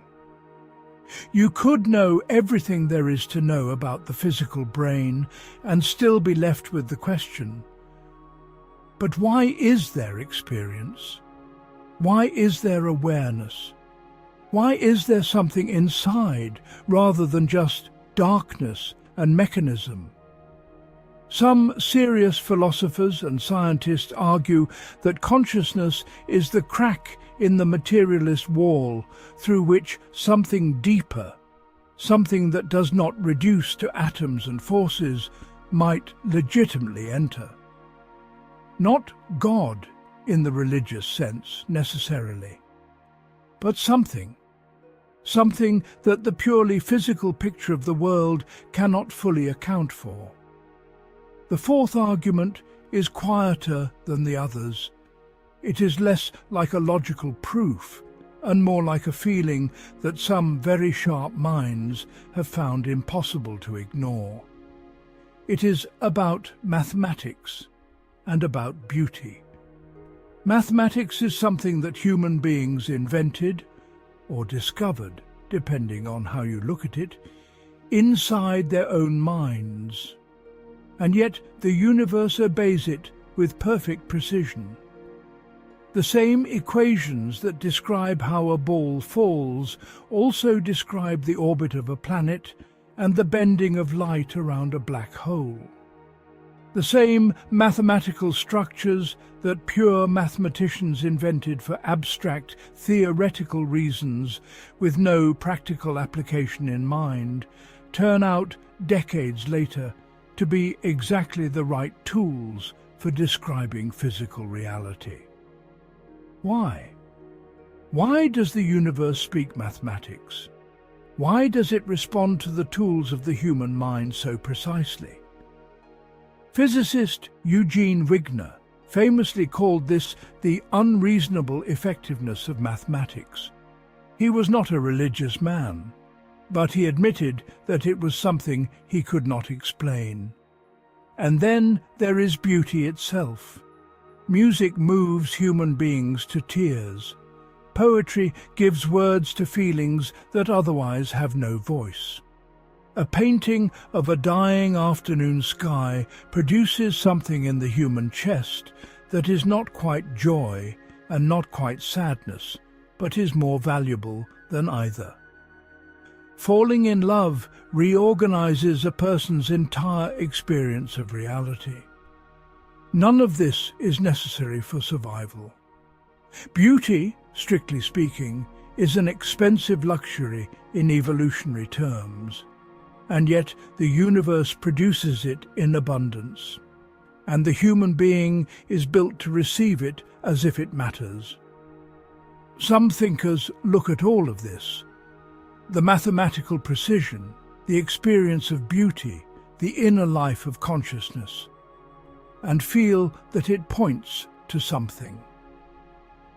You could know everything there is to know about the physical brain and still be left with the question, but why is there experience? Why is there awareness? Why is there something inside rather than just darkness and mechanism? Some serious philosophers and scientists argue that consciousness is the crack in the materialist wall through which something deeper, something that does not reduce to atoms and forces, might legitimately enter. Not God in the religious sense necessarily, but something that the purely physical picture of the world cannot fully account for. The fourth argument is quieter than the others. It is less like a logical proof and more like a feeling that some very sharp minds have found impossible to ignore. It is about mathematics and about beauty. Mathematics is something that human beings invented or discovered, depending on how you look at it, inside their own minds. And yet the universe obeys it with perfect precision. The same equations that describe how a ball falls also describe the orbit of a planet and the bending of light around a black hole. The same mathematical structures that pure mathematicians invented for abstract, theoretical reasons with no practical application in mind turn out, decades later, to be exactly the right tools for describing physical reality. Why? Why does the universe speak mathematics? Why does it respond to the tools of the human mind so precisely? Physicist Eugene Wigner famously called this the unreasonable effectiveness of mathematics. He was not a religious man, but he admitted that it was something he could not explain. And then there is beauty itself. Music moves human beings to tears. Poetry gives words to feelings that otherwise have no voice. A painting of a dying afternoon sky produces something in the human chest that is not quite joy and not quite sadness, but is more valuable than either. Falling in love reorganizes a person's entire experience of reality. None of this is necessary for survival. Beauty, strictly speaking, is an expensive luxury in evolutionary terms, and yet the universe produces it in abundance, and the human being is built to receive it as if it matters. Some thinkers look at all of this, the mathematical precision, the experience of beauty, the inner life of consciousness, and feel that it points to something.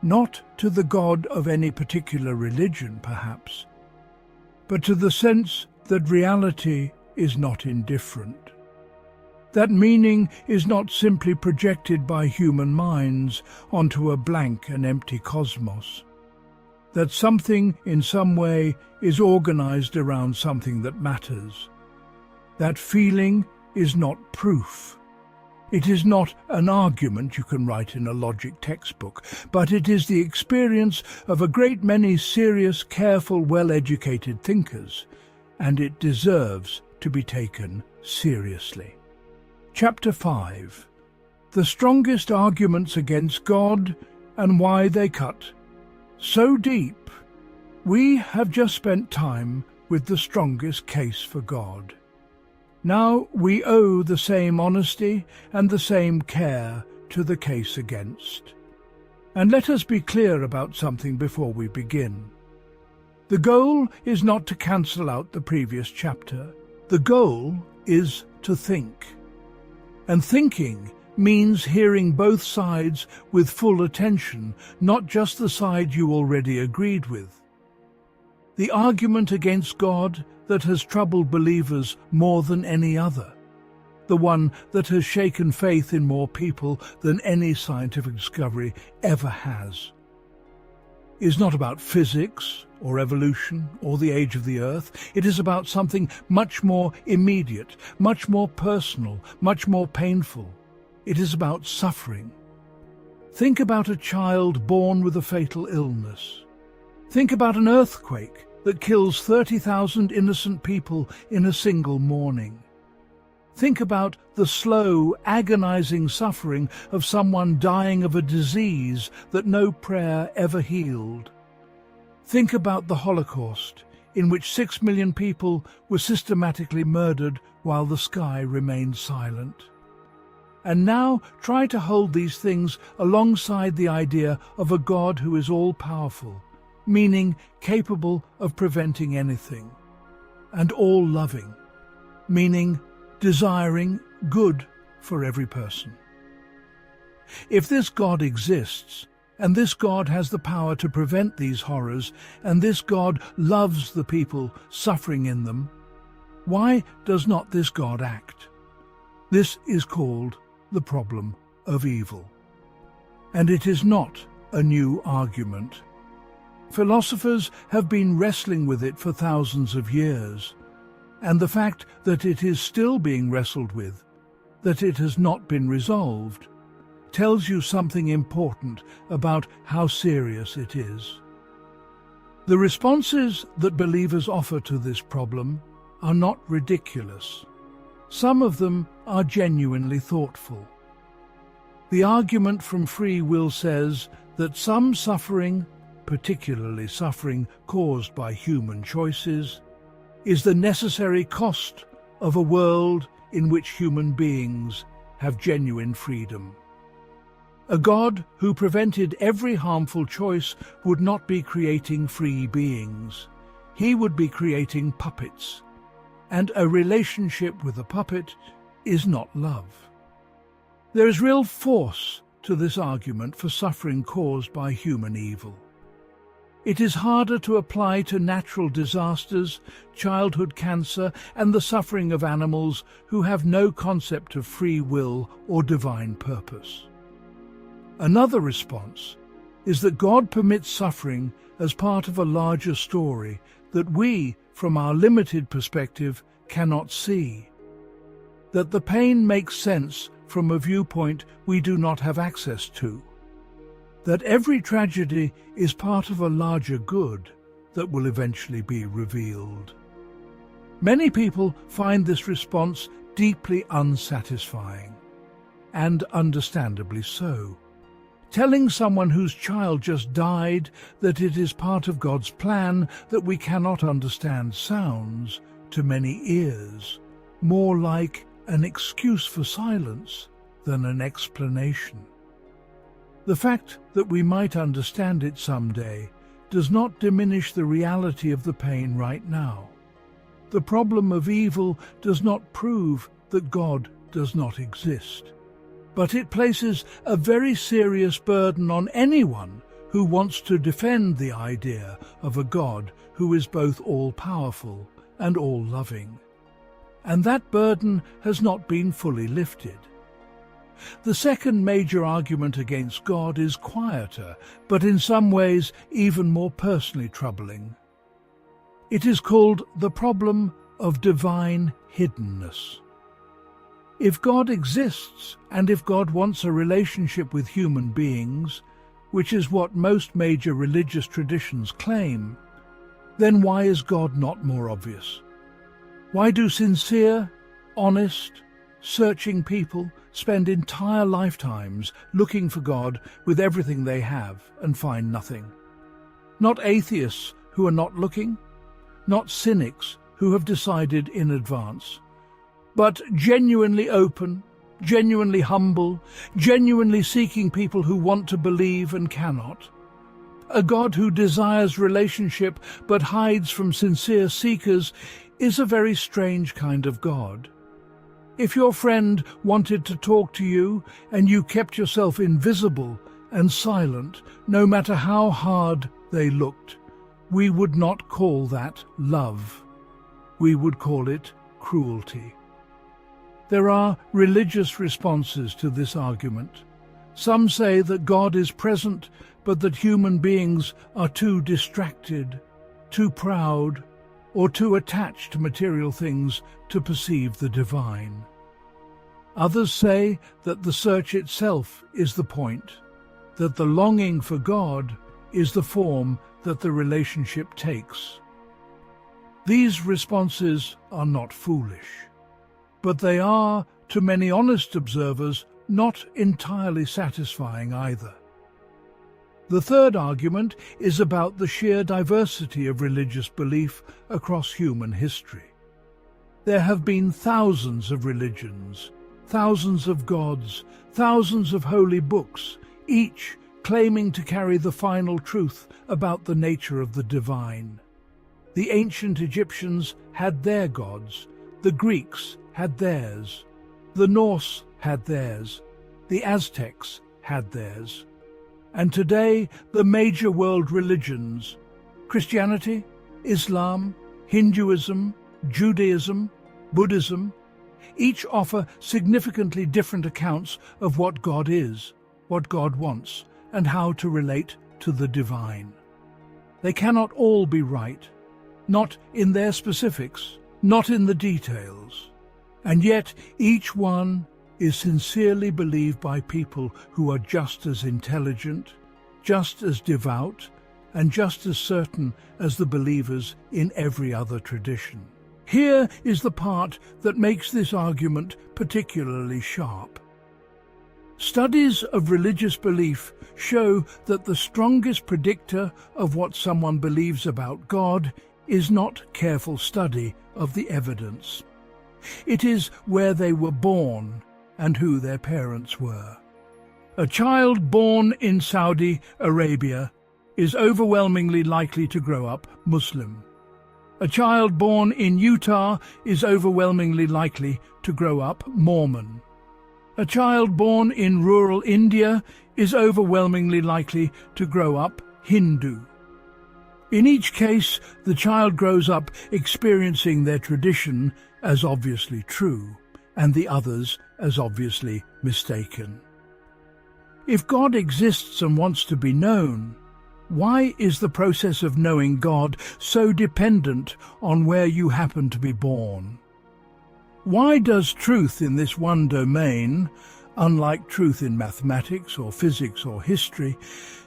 Not to the God of any particular religion, perhaps, but to the sense that reality is not indifferent. That meaning is not simply projected by human minds onto a blank and empty cosmos. That something in some way is organized around something that matters. That feeling is not proof. It is not an argument you can write in a logic textbook, but it is the experience of a great many serious, careful, well-educated thinkers, and it deserves to be taken seriously. Chapter 5. The strongest arguments against God and why they cut so deep. We have just spent time with the strongest case for God. Now we owe the same honesty and the same care to the case against. And let us be clear about something before we begin. The goal is not to cancel out the previous chapter. The goal is to think. And thinking means hearing both sides with full attention, not just the side you already agreed with. The argument against God that has troubled believers more than any other, the one that has shaken faith in more people than any scientific discovery ever has, is not about physics or evolution or the age of the earth. It is about something much more immediate, much more personal, much more painful. It is about suffering. Think about a child born with a fatal illness. Think about an earthquake that kills 30,000 innocent people in a single morning. Think about the slow, agonizing suffering of someone dying of a disease that no prayer ever healed. Think about the Holocaust, in which 6 million people were systematically murdered while the sky remained silent. And now try to hold these things alongside the idea of a God who is all-powerful, meaning capable of preventing anything, and all-loving, meaning desiring good for every person. If this God exists, and this God has the power to prevent these horrors, and this God loves the people suffering in them, why does not this God act? This is called the problem of evil. And it is not a new argument. Philosophers have been wrestling with it for thousands of years, and the fact that it is still being wrestled with, that it has not been resolved, tells you something important about how serious it is. The responses that believers offer to this problem are not ridiculous. Some of them are genuinely thoughtful. The argument from free will says that some suffering, particularly suffering caused by human choices, is the necessary cost of a world in which human beings have genuine freedom. A God who prevented every harmful choice would not be creating free beings. He would be creating puppets, and a relationship with a puppet is not love. There is real force to this argument for suffering caused by human evil. It is harder to apply to natural disasters, childhood cancer, and the suffering of animals who have no concept of free will or divine purpose. Another response is that God permits suffering as part of a larger story that we, from our limited perspective, cannot see. That the pain makes sense from a viewpoint we do not have access to. That every tragedy is part of a larger good that will eventually be revealed. Many people find this response deeply unsatisfying, and understandably so. Telling someone whose child just died that it is part of God's plan that we cannot understand sounds, to many ears, more like an excuse for silence than an explanation. The fact that we might understand it someday does not diminish the reality of the pain right now. The problem of evil does not prove that God does not exist, but it places a very serious burden on anyone who wants to defend the idea of a God who is both all-powerful and all-loving. And that burden has not been fully lifted. The second major argument against God is quieter, but in some ways even more personally troubling. It is called the problem of divine hiddenness. If God exists, and if God wants a relationship with human beings, which is what most major religious traditions claim, then why is God not more obvious? Why do sincere, honest, searching people spend entire lifetimes looking for God with everything they have and find nothing. Not atheists who are not looking, not cynics who have decided in advance, but genuinely open, genuinely humble, genuinely seeking people who want to believe and cannot. A God who desires relationship but hides from sincere seekers is a very strange kind of God. If your friend wanted to talk to you and you kept yourself invisible and silent, no matter how hard they looked, we would not call that love. We would call it cruelty. There are religious responses to this argument. Some say that God is present, but that human beings are too distracted, too proud, or too attached to material things to perceive the divine. Others say that the search itself is the point, that the longing for God is the form that the relationship takes. These responses are not foolish, but they are, to many honest observers, not entirely satisfying either. The third argument is about the sheer diversity of religious belief across human history. There have been thousands of religions, thousands of gods, thousands of holy books, each claiming to carry the final truth about the nature of the divine. The ancient Egyptians had their gods, the Greeks had theirs, the Norse had theirs, the Aztecs had theirs. And today, the major world religions, Christianity, Islam, Hinduism, Judaism, Buddhism, each offer significantly different accounts of what God is, what God wants, and how to relate to the divine. They cannot all be right, not in their specifics, not in the details. And yet each one is sincerely believed by people who are just as intelligent, just as devout, and just as certain as the believers in every other tradition. Here is the part that makes this argument particularly sharp. Studies of religious belief show that the strongest predictor of what someone believes about God is not careful study of the evidence. It is where they were born and who their parents were. A child born in Saudi Arabia is overwhelmingly likely to grow up Muslim. A child born in Utah is overwhelmingly likely to grow up Mormon. A child born in rural India is overwhelmingly likely to grow up Hindu. In each case, the child grows up experiencing their tradition as obviously true, and the others as obviously mistaken. If God exists and wants to be known, why is the process of knowing God so dependent on where you happen to be born? Why does truth in this one domain, unlike truth in mathematics or physics or history,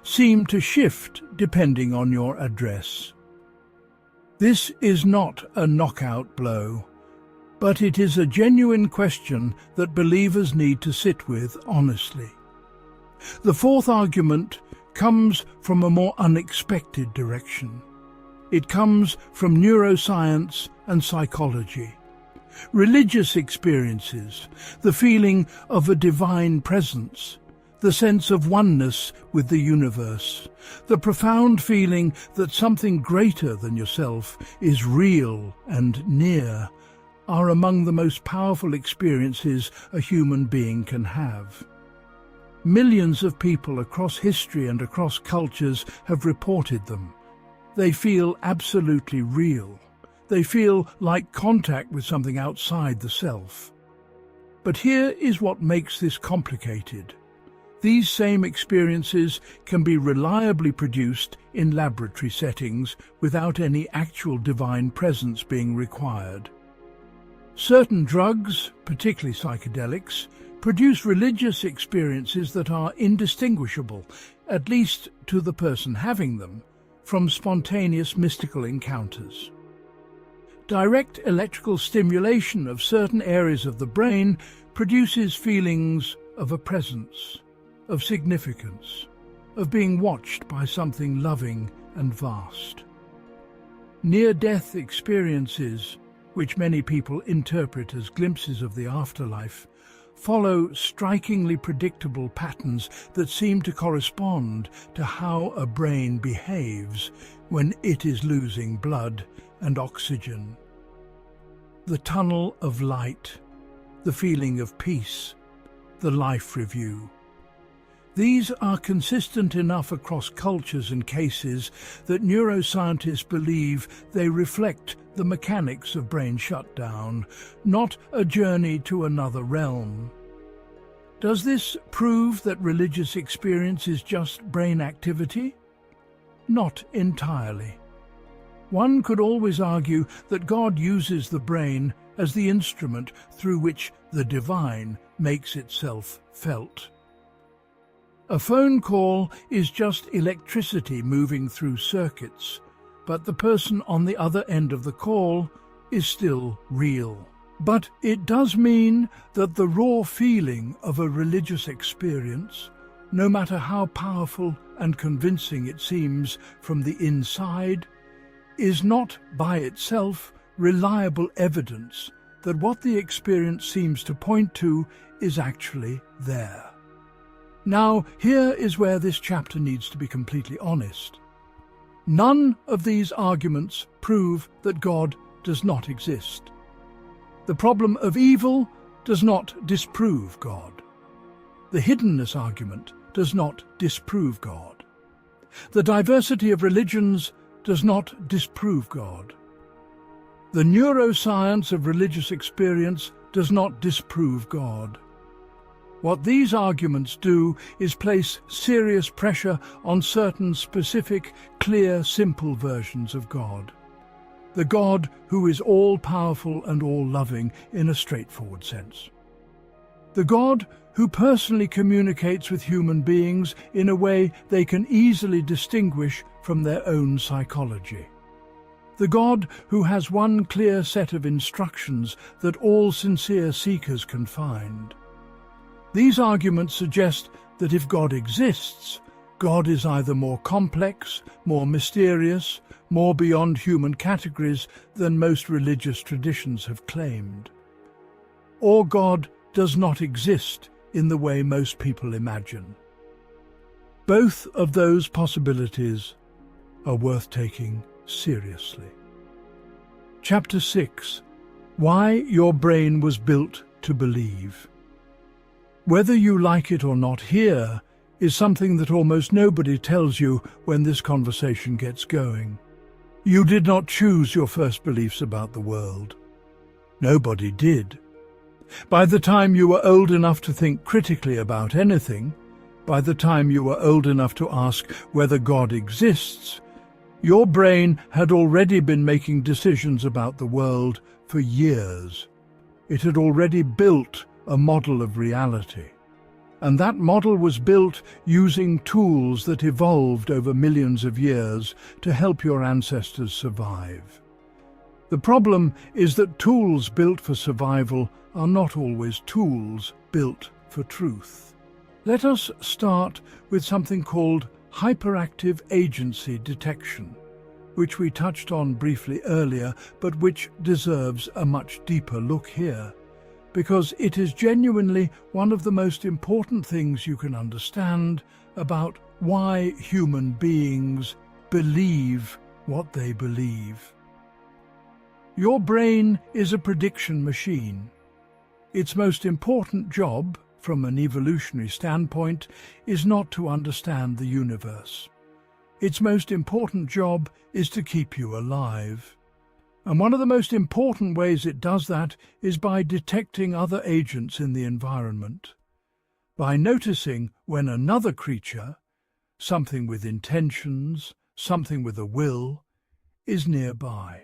seem to shift depending on your address? This is not a knockout blow, but it is a genuine question that believers need to sit with honestly. The fourth argument comes from a more unexpected direction. It comes from neuroscience and psychology. Religious experiences, the feeling of a divine presence, the sense of oneness with the universe, the profound feeling that something greater than yourself is real and near, are among the most powerful experiences a human being can have. Millions of people across history and across cultures have reported them. They feel absolutely real. They feel like contact with something outside the self. But here is what makes this complicated. These same experiences can be reliably produced in laboratory settings without any actual divine presence being required. Certain drugs, particularly psychedelics, produce religious experiences that are indistinguishable, at least to the person having them, from spontaneous mystical encounters. Direct electrical stimulation of certain areas of the brain produces feelings of a presence, of significance, of being watched by something loving and vast. Near-death experiences, which many people interpret as glimpses of the afterlife, follow strikingly predictable patterns that seem to correspond to how a brain behaves when it is losing blood and oxygen. The tunnel of light, the feeling of peace, the life review. These are consistent enough across cultures and cases that neuroscientists believe they reflect the mechanics of brain shutdown, not a journey to another realm. Does this prove that religious experience is just brain activity? Not entirely. One could always argue that God uses the brain as the instrument through which the divine makes itself felt. A phone call is just electricity moving through circuits, but the person on the other end of the call is still real. But it does mean that the raw feeling of a religious experience, no matter how powerful and convincing it seems from the inside, is not by itself reliable evidence that what the experience seems to point to is actually there. Now, here is where this chapter needs to be completely honest. None of these arguments prove that God does not exist. The problem of evil does not disprove God. The hiddenness argument does not disprove God. The diversity of religions does not disprove God. The neuroscience of religious experience does not disprove God. What these arguments do is place serious pressure on certain specific, clear, simple versions of God. The God who is all-powerful and all-loving in a straightforward sense. The God who personally communicates with human beings in a way they can easily distinguish from their own psychology. The God who has one clear set of instructions that all sincere seekers can find. These arguments suggest that if God exists, God is either more complex, more mysterious, more beyond human categories than most religious traditions have claimed. Or God does not exist in the way most people imagine. Both of those possibilities are worth taking seriously. Chapter 6. Why your brain was built to believe. Whether you like it or not, here is something that almost nobody tells you when this conversation gets going. You did not choose your first beliefs about the world. Nobody did. By the time you were old enough to think critically about anything, by the time you were old enough to ask whether God exists, your brain had already been making decisions about the world for years. It had already built a model of reality. And that model was built using tools that evolved over millions of years to help your ancestors survive. The problem is that tools built for survival are not always tools built for truth. Let us start with something called hyperactive agency detection, which we touched on briefly earlier, but which deserves a much deeper look here, because it is genuinely one of the most important things you can understand about why human beings believe what they believe. Your brain is a prediction machine. Its most important job, from an evolutionary standpoint, is not to understand the universe. Its most important job is to keep you alive. And one of the most important ways it does that is by detecting other agents in the environment. By noticing when another creature, something with intentions, something with a will, is nearby.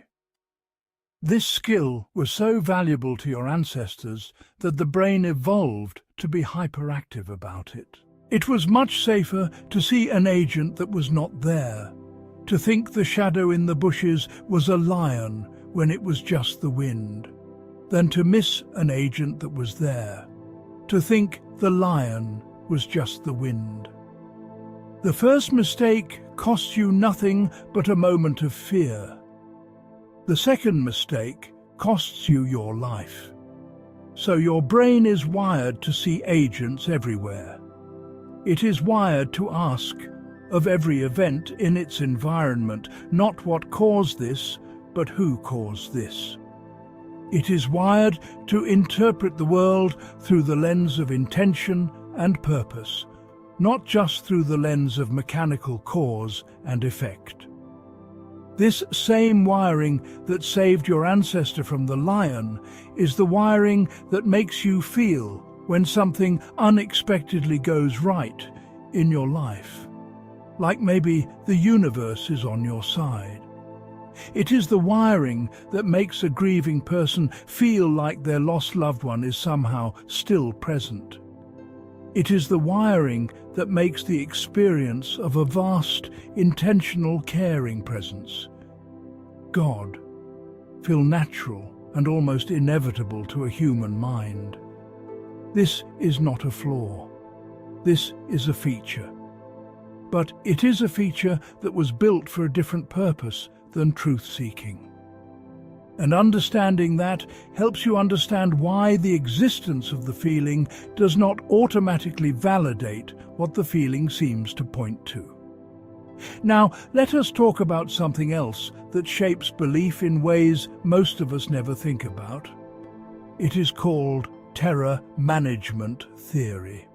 This skill was so valuable to your ancestors that the brain evolved to be hyperactive about it. It was much safer to see an agent that was not there, to think the shadow in the bushes was a lion when it was just the wind, than to miss an agent that was there, to think the lion was just the wind. The first mistake costs you nothing but a moment of fear. The second mistake costs you your life. So your brain is wired to see agents everywhere. It is wired to ask of every event in its environment, not what caused this, but who caused this. It is wired to interpret the world through the lens of intention and purpose, not just through the lens of mechanical cause and effect. This same wiring that saved your ancestor from the lion is the wiring that makes you feel when something unexpectedly goes right in your life, like maybe the universe is on your side. It is the wiring that makes a grieving person feel like their lost loved one is somehow still present. It is the wiring that makes the experience of a vast, intentional, caring presence, God, feel natural and almost inevitable to a human mind. This is not a flaw. This is a feature. But it is a feature that was built for a different purpose than truth-seeking. And understanding that helps you understand why the existence of the feeling does not automatically validate what the feeling seems to point to. Now, let us talk about something else that shapes belief in ways most of us never think about. It is called terror management theory.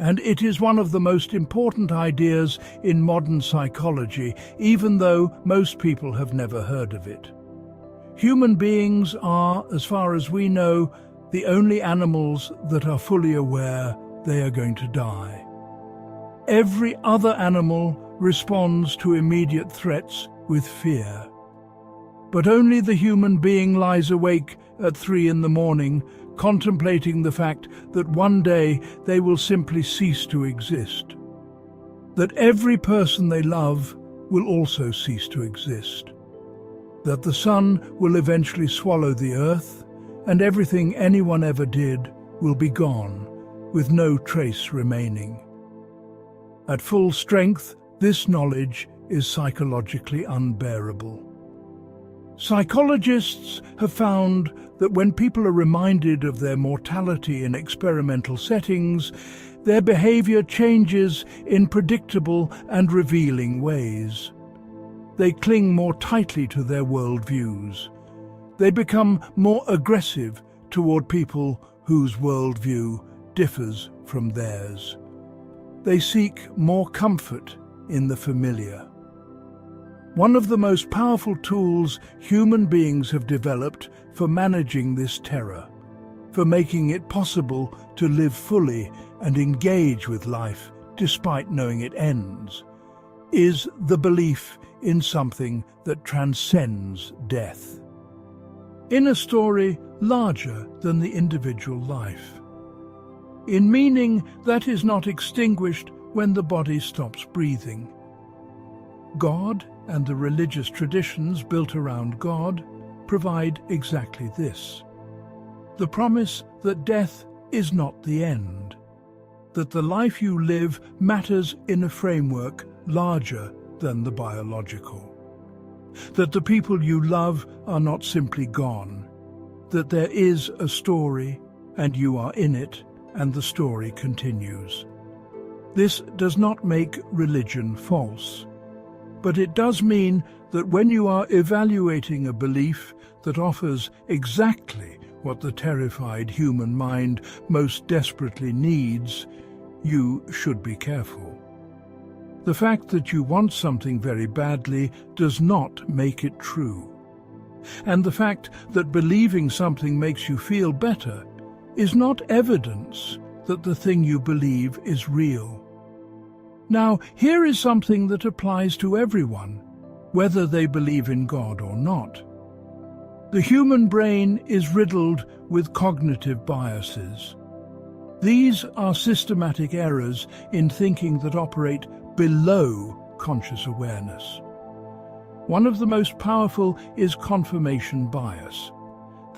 And it is one of the most important ideas in modern psychology, even though most people have never heard of it. Human beings are, as far as we know, the only animals that are fully aware they are going to die. Every other animal responds to immediate threats with fear. But only the human being lies awake at 3 a.m, contemplating the fact that one day they will simply cease to exist. That every person they love will also cease to exist. That the sun will eventually swallow the earth, and everything anyone ever did will be gone, with no trace remaining. At full strength, this knowledge is psychologically unbearable. Psychologists have found that when people are reminded of their mortality in experimental settings, their behavior changes in predictable and revealing ways. They cling more tightly to their worldviews. They become more aggressive toward people whose worldview differs from theirs. They seek more comfort in the familiar. One of the most powerful tools human beings have developed for managing this terror, for making it possible to live fully and engage with life despite knowing it ends, is the belief in something that transcends death. In a story larger than the individual life. In meaning that is not extinguished when the body stops breathing. God and the religious traditions built around God provide exactly this. The promise that death is not the end, that the life you live matters in a framework larger than the biological, that the people you love are not simply gone, that there is a story and you are in it and the story continues. This does not make religion false, but it does mean that when you are evaluating a belief that offers exactly what the terrified human mind most desperately needs, you should be careful. The fact that you want something very badly does not make it true. And the fact that believing something makes you feel better is not evidence that the thing you believe is real. Now, here is something that applies to everyone, whether they believe in God or not. The human brain is riddled with cognitive biases. These are systematic errors in thinking that operate below conscious awareness. One of the most powerful is confirmation bias.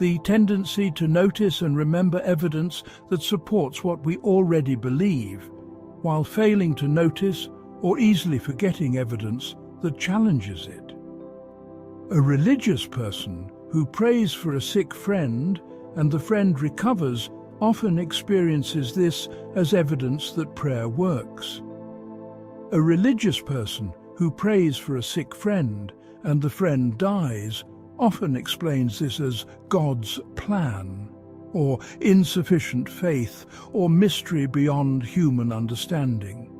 the tendency to notice and remember evidence that supports what we already believe, while failing to notice or easily forgetting evidence that challenges it. A religious person who prays for a sick friend and the friend recovers often experiences this as evidence that prayer works. A religious person who prays for a sick friend and the friend dies often explains this as God's plan, or insufficient faith, or mystery beyond human understanding.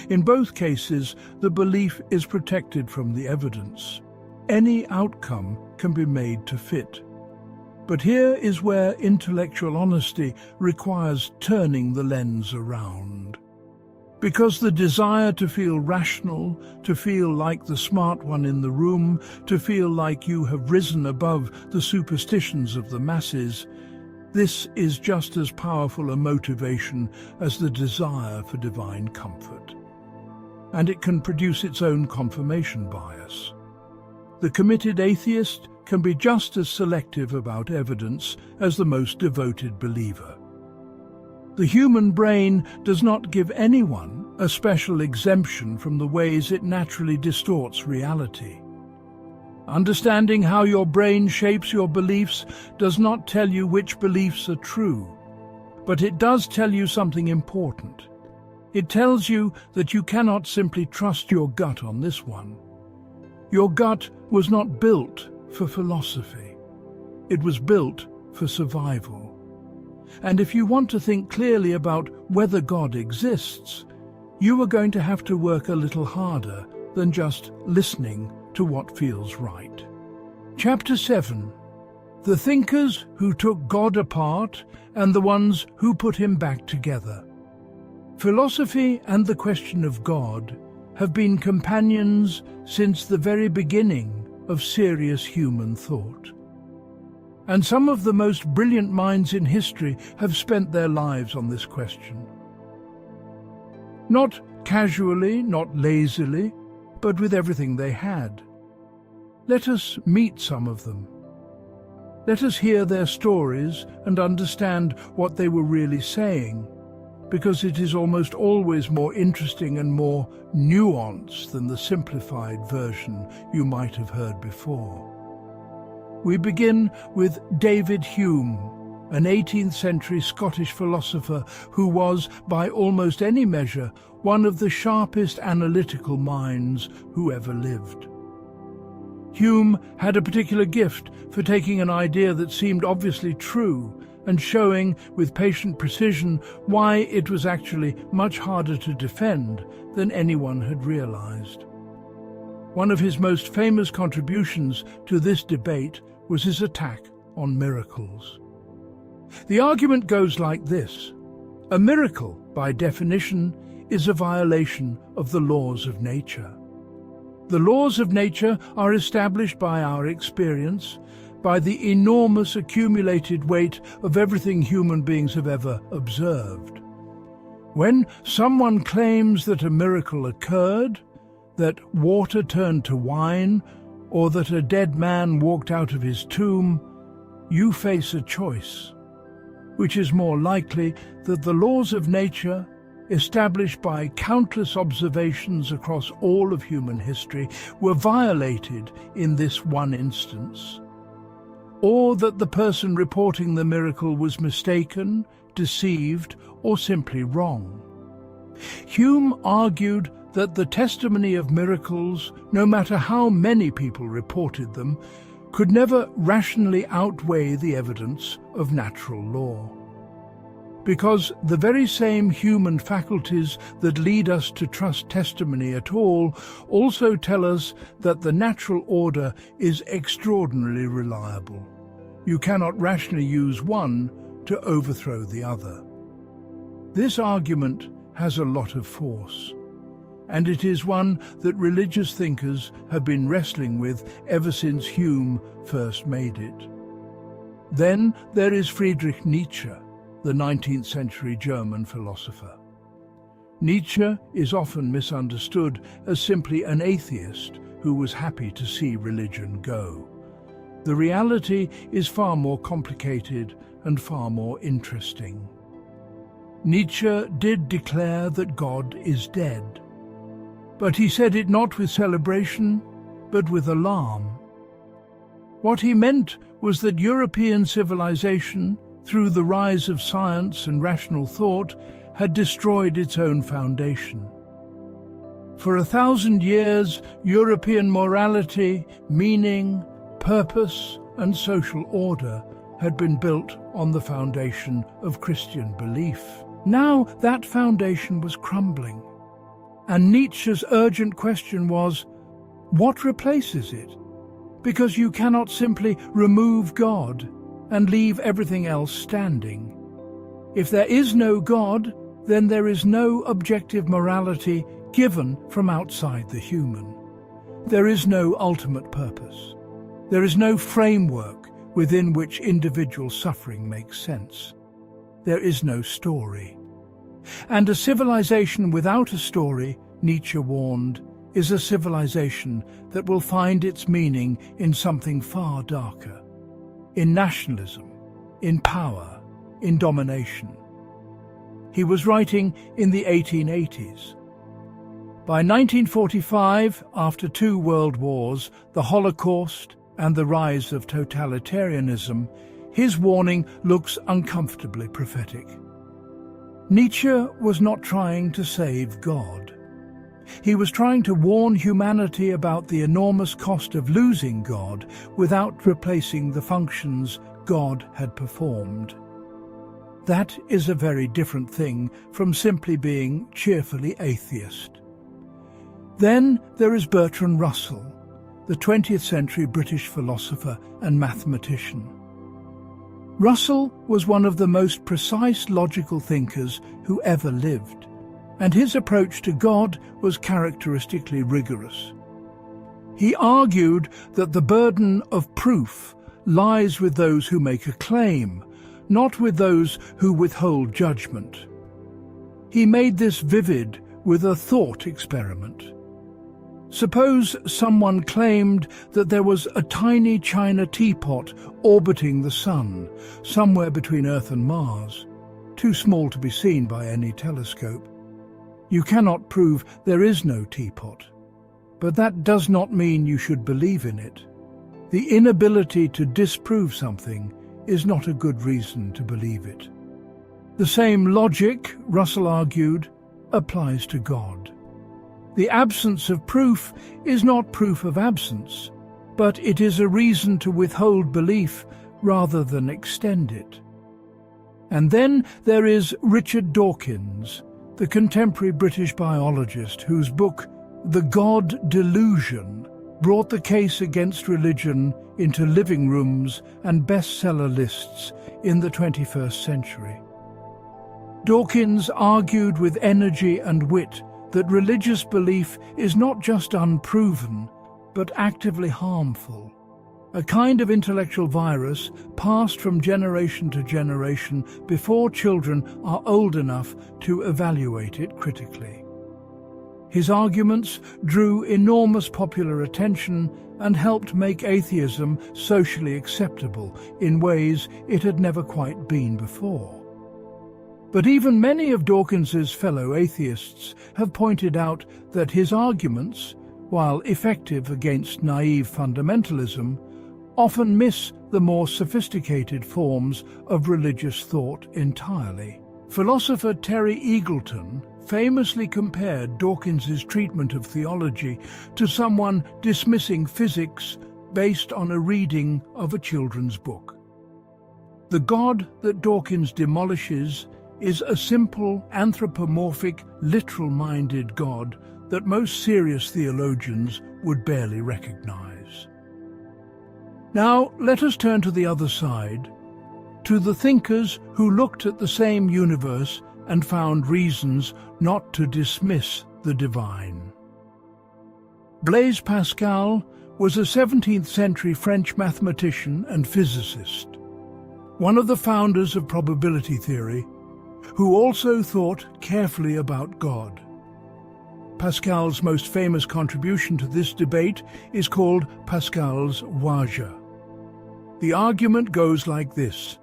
In both cases, the belief is protected from the evidence. Any outcome can be made to fit. But here is where intellectual honesty requires turning the lens around. Because the desire to feel rational, to feel like the smart one in the room, to feel like you have risen above the superstitions of the masses, this is just as powerful a motivation as the desire for divine comfort. And it can produce its own confirmation bias. The committed atheist can be just as selective about evidence as the most devoted believer. The human brain does not give anyone a special exemption from the ways it naturally distorts reality. Understanding how your brain shapes your beliefs does not tell you which beliefs are true, but it does tell you something important. It tells you that you cannot simply trust your gut on this one. Your gut was not built for philosophy. It was built for survival. And if you want to think clearly about whether God exists, you are going to have to work a little harder than just listening to what feels right. Chapter 7. The thinkers who took God apart and the ones who put him back together. Philosophy and the question of God have been companions since the very beginning of serious human thought. And some of the most brilliant minds in history have spent their lives on this question. Not casually, not lazily, but with everything they had. Let us meet some of them. Let us hear their stories and understand what they were really saying, because it is almost always more interesting and more nuanced than the simplified version you might have heard before. We begin with David Hume, an 18th century Scottish philosopher who was, by almost any measure, one of the sharpest analytical minds who ever lived. Hume had a particular gift for taking an idea that seemed obviously true and showing with patient precision why it was actually much harder to defend than anyone had realized. One of his most famous contributions to this debate was his attack on miracles. The argument goes like this: a miracle, by definition, is a violation of the laws of nature. The laws of nature are established by our experience, by the enormous accumulated weight of everything human beings have ever observed. When someone claims that a miracle occurred, that water turned to wine, or that a dead man walked out of his tomb, you face a choice. Which is more likely, that the laws of nature, established by countless observations across all of human history, were violated in this one instance? Or that the person reporting the miracle was mistaken, deceived, or simply wrong? Hume argued that the testimony of miracles, no matter how many people reported them, could never rationally outweigh the evidence of natural law. Because the very same human faculties that lead us to trust testimony at all also tell us that the natural order is extraordinarily reliable. You cannot rationally use one to overthrow the other. This argument has a lot of force, and it is one that religious thinkers have been wrestling with ever since Hume first made it. Then there is Friedrich Nietzsche, the 19th century German philosopher. Nietzsche is often misunderstood as simply an atheist who was happy to see religion go. The reality is far more complicated and far more interesting. Nietzsche did declare that God is dead, but he said it not with celebration, but with alarm. What he meant was that European civilization, through the rise of science and rational thought, had destroyed its own foundation. For 1,000 years, European morality, meaning, purpose, and social order had been built on the foundation of Christian belief. Now that foundation was crumbling, and Nietzsche's urgent question was, what replaces it? Because you cannot simply remove God and leave everything else standing. If there is no God, then there is no objective morality given from outside the human. There is no ultimate purpose. There is no framework within which individual suffering makes sense. There is no story. And a civilization without a story, Nietzsche warned, is a civilization that will find its meaning in something far darker, in nationalism, in power, in domination. He was writing in the 1880s. By 1945, after 2 world wars, the Holocaust, and the rise of totalitarianism, his warning looks uncomfortably prophetic. Nietzsche was not trying to save God. He was trying to warn humanity about the enormous cost of losing God without replacing the functions God had performed. That is a very different thing from simply being cheerfully atheist. Then there is Bertrand Russell, the 20th century British philosopher and mathematician. Russell was one of the most precise logical thinkers who ever lived, and his approach to God was characteristically rigorous. He argued that the burden of proof lies with those who make a claim, not with those who withhold judgment. He made this vivid with a thought experiment. Suppose someone claimed that there was a tiny china teapot orbiting the sun, somewhere between Earth and Mars, too small to be seen by any telescope. You cannot prove there is no teapot, but that does not mean you should believe in it. The inability to disprove something is not a good reason to believe it. The same logic, Russell argued, applies to God. The absence of proof is not proof of absence, but it is a reason to withhold belief rather than extend it. And then there is Richard Dawkins, the contemporary British biologist whose book, The God Delusion, brought the case against religion into living rooms and bestseller lists in the 21st century. Dawkins argued with energy and wit that religious belief is not just unproven, but actively harmful, a kind of intellectual virus passed from generation to generation before children are old enough to evaluate it critically. His arguments drew enormous popular attention and helped make atheism socially acceptable in ways it had never quite been before. But even many of Dawkins's fellow atheists have pointed out that his arguments, while effective against naive fundamentalism, often miss the more sophisticated forms of religious thought entirely. Philosopher Terry Eagleton famously compared Dawkins's treatment of theology to someone dismissing physics based on a reading of a children's book. The God that Dawkins demolishes is a simple, anthropomorphic, literal-minded God that most serious theologians would barely recognize. Now, let us turn to the other side, to the thinkers who looked at the same universe and found reasons not to dismiss the divine. Blaise Pascal was a 17th century French mathematician and physicist, one of the founders of probability theory, who also thought carefully about God. Pascal's most famous contribution to this debate is called Pascal's wager. The argument goes like this.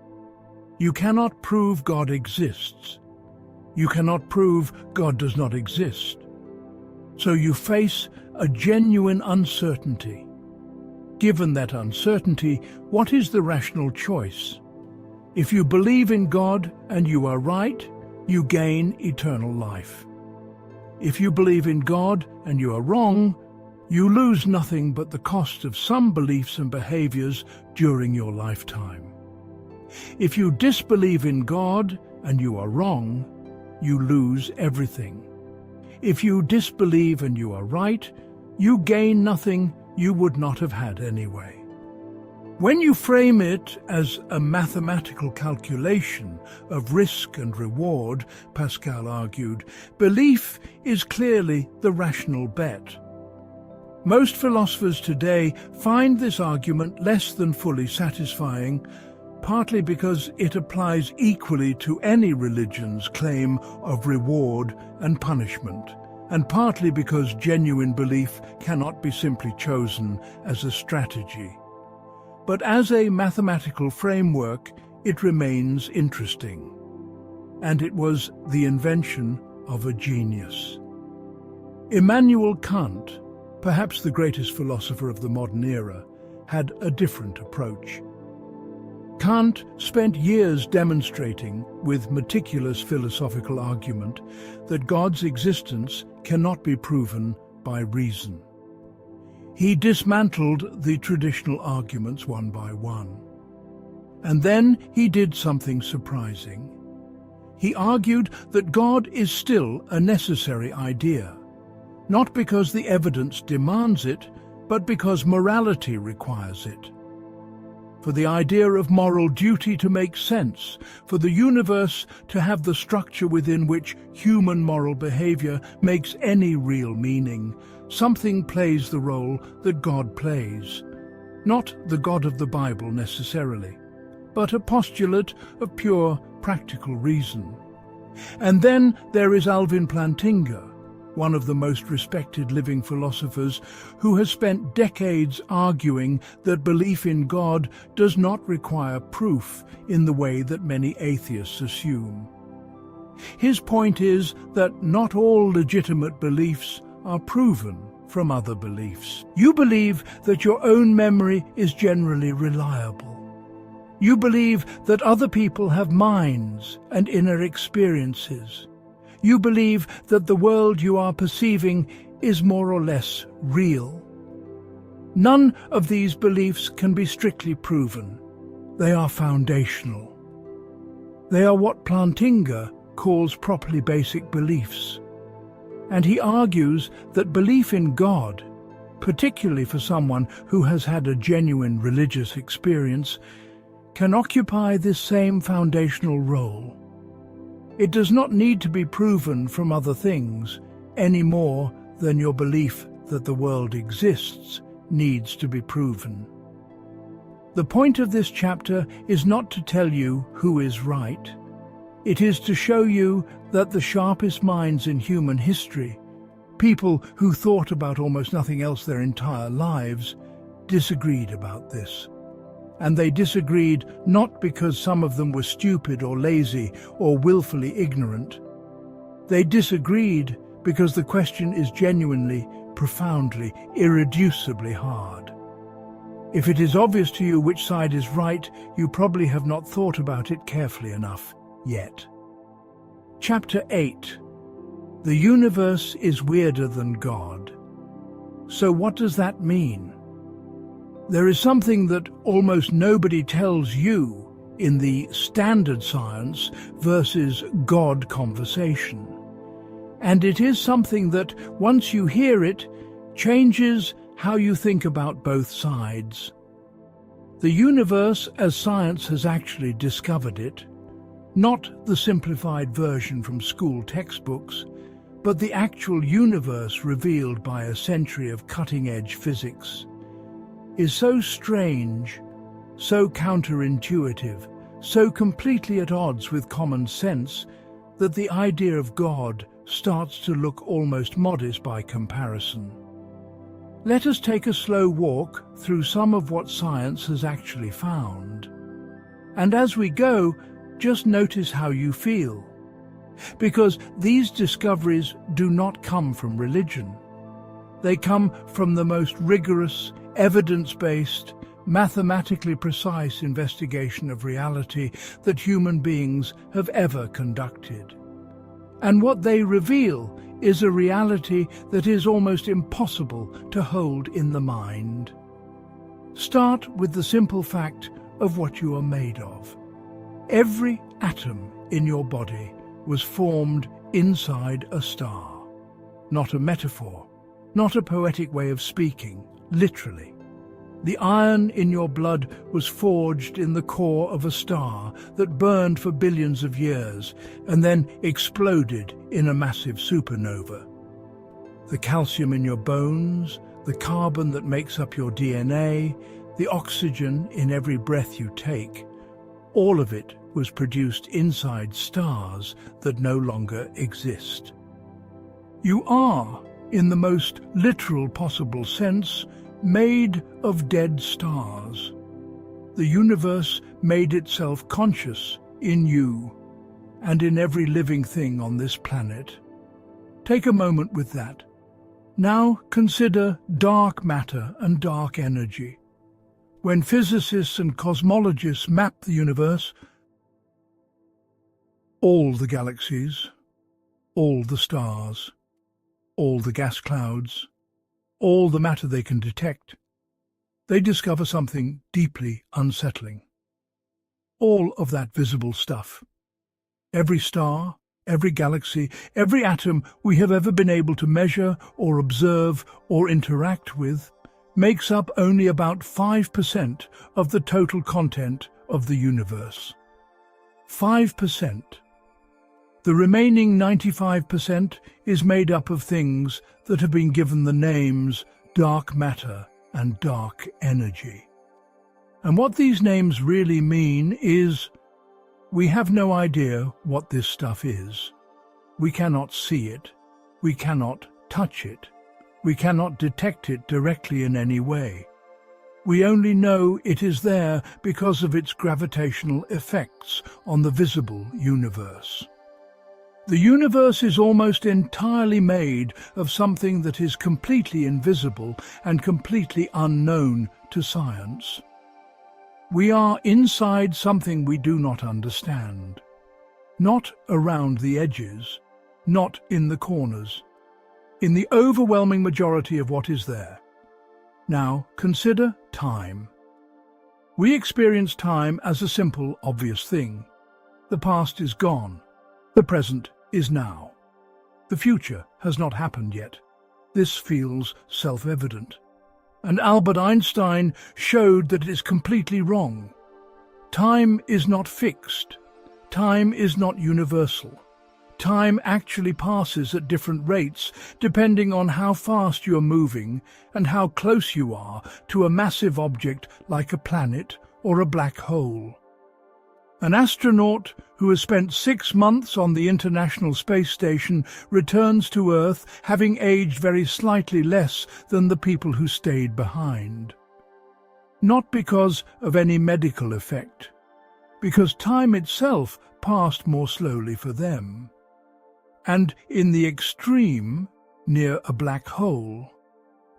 You cannot prove God exists. You cannot prove God does not exist. So you face a genuine uncertainty. Given that uncertainty, what is the rational choice? If you believe in God and you are right, you gain eternal life. If you believe in God and you are wrong, you lose nothing but the cost of some beliefs and behaviors during your lifetime. If you disbelieve in God and you are wrong, you lose everything. If you disbelieve and you are right, you gain nothing you would not have had anyway. When you frame it as a mathematical calculation of risk and reward, Pascal argued, belief is clearly the rational bet. Most philosophers today find this argument less than fully satisfying, partly because it applies equally to any religion's claim of reward and punishment, and partly because genuine belief cannot be simply chosen as a strategy. But as a mathematical framework, it remains interesting. And it was the invention of a genius. Immanuel Kant, perhaps the greatest philosopher of the modern era, had a different approach. Kant spent years demonstrating, with meticulous philosophical argument, that God's existence cannot be proven by reason. He dismantled the traditional arguments one by one. And then he did something surprising. He argued that God is still a necessary idea, not because the evidence demands it, but because morality requires it. For the idea of moral duty to make sense, for the universe to have the structure within which human moral behavior makes any real meaning, something plays the role that God plays. Not the God of the Bible necessarily, but a postulate of pure practical reason. And then there is Alvin Plantinga, one of the most respected living philosophers, who has spent decades arguing that belief in God does not require proof in the way that many atheists assume. His point is that not all legitimate beliefs are proven from other beliefs. You believe that your own memory is generally reliable. You believe that other people have minds and inner experiences. You believe that the world you are perceiving is more or less real. None of these beliefs can be strictly proven. They are foundational. They are what Plantinga calls properly basic beliefs. And he argues that belief in God, particularly for someone who has had a genuine religious experience, can occupy this same foundational role. It does not need to be proven from other things, any more than your belief that the world exists needs to be proven. The point of this chapter is not to tell you who is right. It is to show you that the sharpest minds in human history, people who thought about almost nothing else their entire lives, disagreed about this. And they disagreed not because some of them were stupid or lazy or willfully ignorant. They disagreed because the question is genuinely, profoundly, irreducibly hard. If it is obvious to you which side is right, you probably have not thought about it carefully enough yet. Chapter 8. The universe is weirder than God. So what does that mean? There is something that almost nobody tells you in the standard science versus God conversation. And it is something that, once you hear it, changes how you think about both sides. The universe, as science has actually discovered it, not the simplified version from school textbooks, but the actual universe revealed by a century of cutting-edge physics, is so strange, so counterintuitive, so completely at odds with common sense, that the idea of God starts to look almost modest by comparison. Let us take a slow walk through some of what science has actually found. And as we go, just notice how you feel. Because these discoveries do not come from religion. They come from the most rigorous, evidence-based, mathematically precise investigation of reality that human beings have ever conducted. And what they reveal is a reality that is almost impossible to hold in the mind. Start with the simple fact of what you are made of. Every atom in your body was formed inside a star. Not a metaphor, not a poetic way of speaking, literally. The iron in your blood was forged in the core of a star that burned for billions of years and then exploded in a massive supernova. The calcium in your bones, the carbon that makes up your DNA, the oxygen in every breath you take, all of it was produced inside stars that no longer exist. You are, in the most literal possible sense, made of dead stars. The universe made itself conscious in you and in every living thing on this planet. Take a moment with that. Now consider dark matter and dark energy. When physicists and cosmologists map the universe, all the galaxies, all the stars, all the gas clouds, all the matter they can detect, they discover something deeply unsettling. All of that visible stuff, every star, every galaxy, every atom we have ever been able to measure or observe or interact with, makes up only about 5% of the total content of the universe. 5%. The remaining 95% is made up of things that have been given the names dark matter and dark energy. And what these names really mean is, we have no idea what this stuff is. We cannot see it. We cannot touch it. We cannot detect it directly in any way. We only know it is there because of its gravitational effects on the visible universe. The universe is almost entirely made of something that is completely invisible and completely unknown to science. We are inside something we do not understand. Not around the edges, not in the corners. In the overwhelming majority of what is there. Now consider time. We experience time as a simple, obvious thing. The past is gone. The present is now. The future has not happened yet. This feels self-evident. And Albert Einstein showed that it is completely wrong. Time is not fixed. Time is not universal. Time actually passes at different rates depending on how fast you are moving and how close you are to a massive object like a planet or a black hole. An astronaut who has spent 6 months on the International Space Station returns to Earth having aged very slightly less than the people who stayed behind. Not because of any medical effect, because time itself passed more slowly for them. And in the extreme, near a black hole,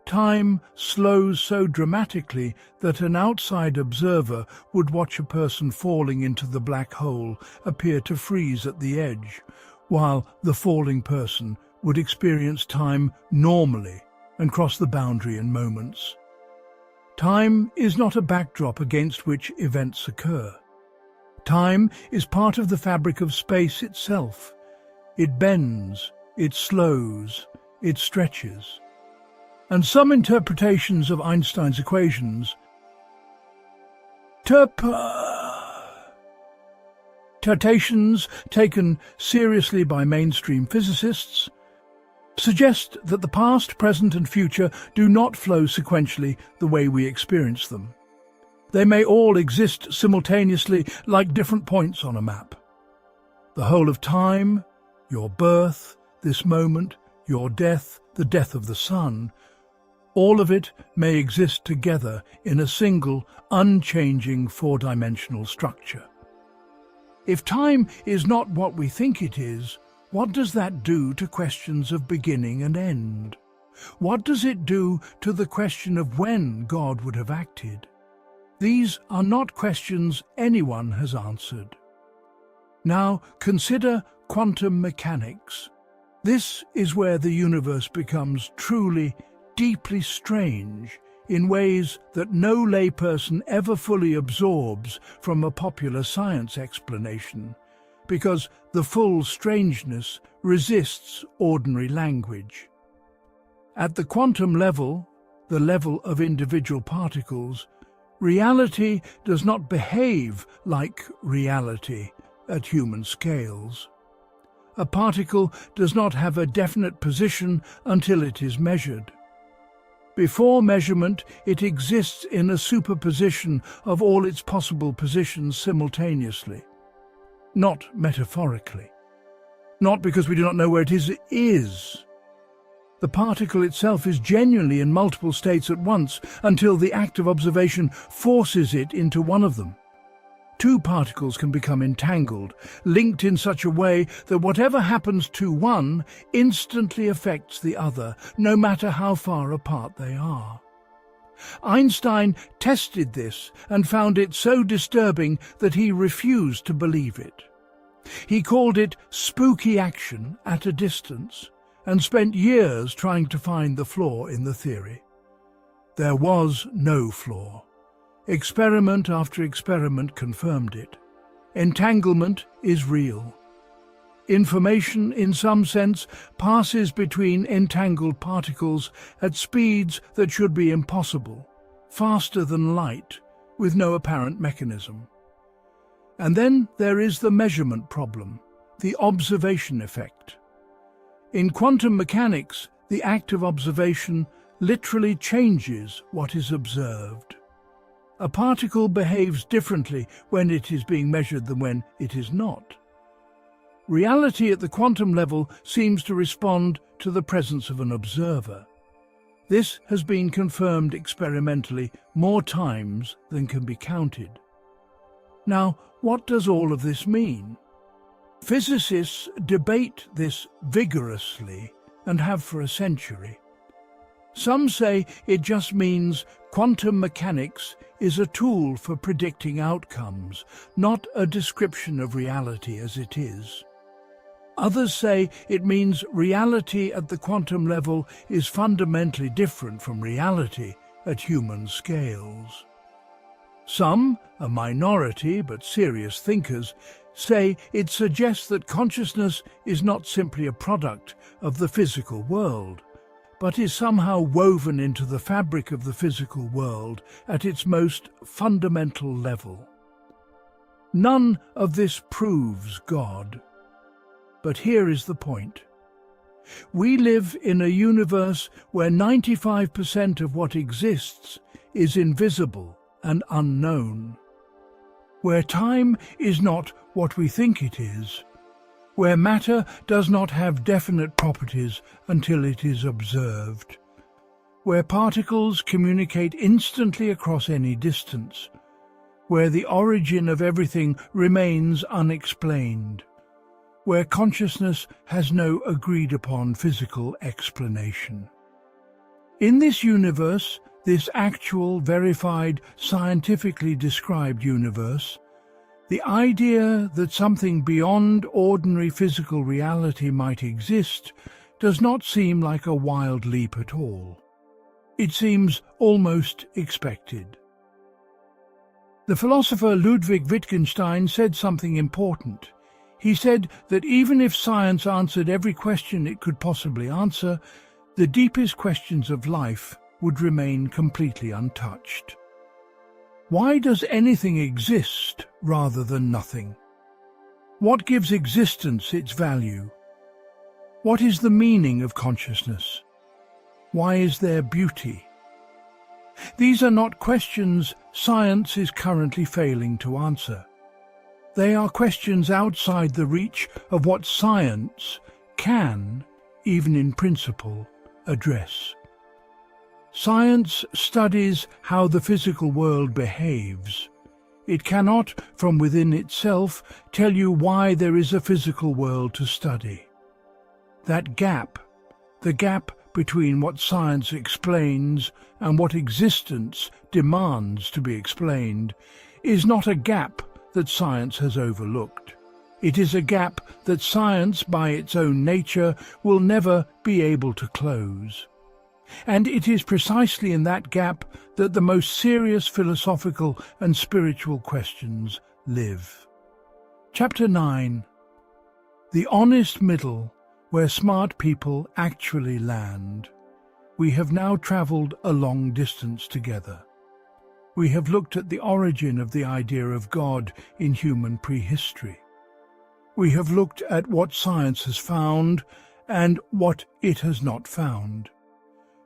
time slows so dramatically that an outside observer would watch a person falling into the black hole appear to freeze at the edge, while the falling person would experience time normally and cross the boundary in moments. Time is not a backdrop against which events occur. Time is part of the fabric of space itself. It bends, it slows, it stretches. And some interpretations of Einstein's equations, interpretations taken seriously by mainstream physicists, suggest that the past, present and future do not flow sequentially the way we experience them. They may all exist simultaneously like different points on a map. The whole of time, your birth, this moment, your death, the death of the sun, All of it may exist together in a single, unchanging four-dimensional structure. If time is not what we think it is, what does that do to questions of beginning and end? What does it do to the question of when God would have acted? These are not questions anyone has answered. Now consider quantum mechanics. This is where the universe becomes truly, deeply strange in ways that no layperson ever fully absorbs from a popular science explanation, because the full strangeness resists ordinary language. At the quantum level, the level of individual particles, reality does not behave like reality at human scales. A particle does not have a definite position until it is measured. Before measurement, it exists in a superposition of all its possible positions simultaneously. Not metaphorically. Not because we do not know where it is. The particle itself is genuinely in multiple states at once until the act of observation forces it into one of them. Two particles can become entangled, linked in such a way that whatever happens to one instantly affects the other, no matter how far apart they are. Einstein tested this and found it so disturbing that he refused to believe it. He called it spooky action at a distance, and spent years trying to find the flaw in the theory. There was no flaw. Experiment after experiment confirmed it. Entanglement is real. Information, in some sense, passes between entangled particles at speeds that should be impossible, faster than light, with no apparent mechanism. And then there is the measurement problem, the observation effect. In quantum mechanics, the act of observation literally changes what is observed. A particle behaves differently when it is being measured than when it is not. Reality at the quantum level seems to respond to the presence of an observer. This has been confirmed experimentally more times than can be counted. Now, what does all of this mean? Physicists debate this vigorously and have for a century. Some say it just means quantum mechanics is a tool for predicting outcomes, not a description of reality as it is. Others say it means reality at the quantum level is fundamentally different from reality at human scales. Some, a minority but serious thinkers, say it suggests that consciousness is not simply a product of the physical world, but is somehow woven into the fabric of the physical world at its most fundamental level. None of this proves God. But here is the point. We live in a universe where 95% of what exists is invisible and unknown, where time is not what we think it is, where matter does not have definite properties until it is observed, where particles communicate instantly across any distance, where the origin of everything remains unexplained, where consciousness has no agreed-upon physical explanation. In this universe, this actual, verified, scientifically described universe, the idea that something beyond ordinary physical reality might exist does not seem like a wild leap at all. It seems almost expected. The philosopher Ludwig Wittgenstein said something important. He said that even if science answered every question it could possibly answer, the deepest questions of life would remain completely untouched. Why does anything exist rather than nothing? What gives existence its value? What is the meaning of consciousness? Why is there beauty? These are not questions science is currently failing to answer. They are questions outside the reach of what science can, even in principle, address. Science studies how the physical world behaves. It cannot, from within itself, tell you why there is a physical world to study. That gap, the gap between what science explains and what existence demands to be explained, is not a gap that science has overlooked. It is a gap that science, by its own nature, will never be able to close. And it is precisely in that gap that the most serious philosophical and spiritual questions live. Chapter 9. The honest middle, where smart people actually land. We have now travelled a long distance together. We have looked at the origin of the idea of God in human prehistory. We have looked at what science has found and what it has not found.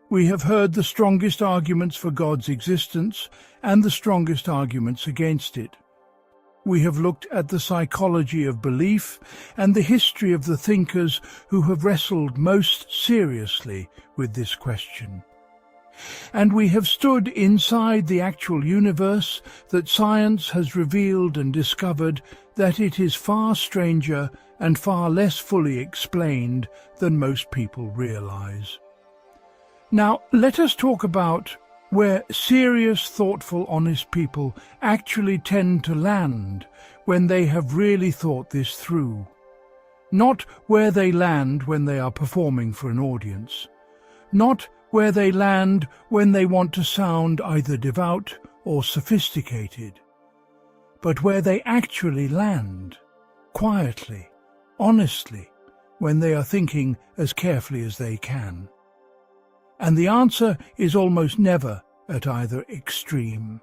We have heard the strongest arguments for God's existence and the strongest arguments against it. We have looked at the psychology of belief and the history of the thinkers who have wrestled most seriously with this question. And we have stood inside the actual universe that science has revealed and discovered that it is far stranger and far less fully explained than most people realize. Now, let us talk about where serious, thoughtful, honest people actually tend to land when they have really thought this through. Not where they land when they are performing for an audience. Not where they land when they want to sound either devout or sophisticated. But where they actually land, quietly, honestly, when they are thinking as carefully as they can. And the answer is almost never at either extreme.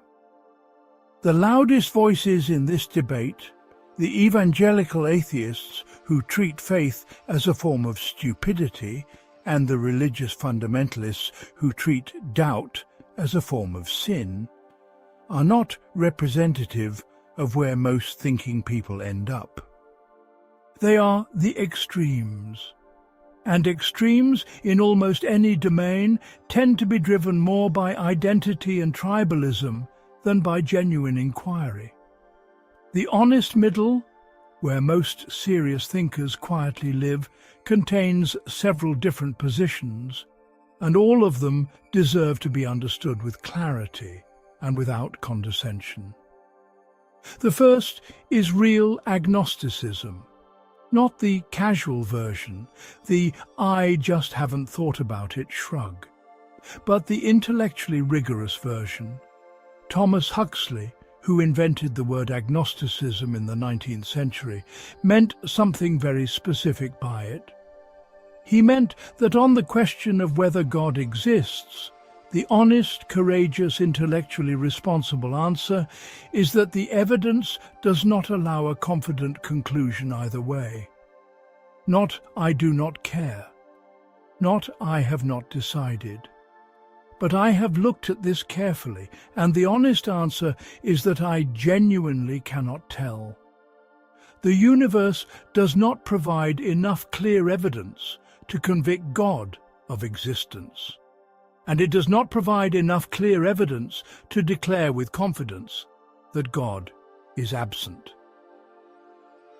The loudest voices in this debate, the evangelical atheists who treat faith as a form of stupidity, and the religious fundamentalists who treat doubt as a form of sin, are not representative of where most thinking people end up. They are the extremes. And extremes in almost any domain tend to be driven more by identity and tribalism than by genuine inquiry. The honest middle, where most serious thinkers quietly live, contains several different positions, and all of them deserve to be understood with clarity and without condescension. The first is real agnosticism. Not the casual version, the "I just haven't thought about it" shrug, but the intellectually rigorous version. Thomas Huxley, who invented the word agnosticism in the 19th century, meant something very specific by it. He meant that on the question of whether God exists, the honest, courageous, intellectually responsible answer is that the evidence does not allow a confident conclusion either way. Not "I do not care," not "I have not decided." But "I have looked at this carefully, and the honest answer is that I genuinely cannot tell." The universe does not provide enough clear evidence to convict God of existence. And it does not provide enough clear evidence to declare with confidence that God is absent.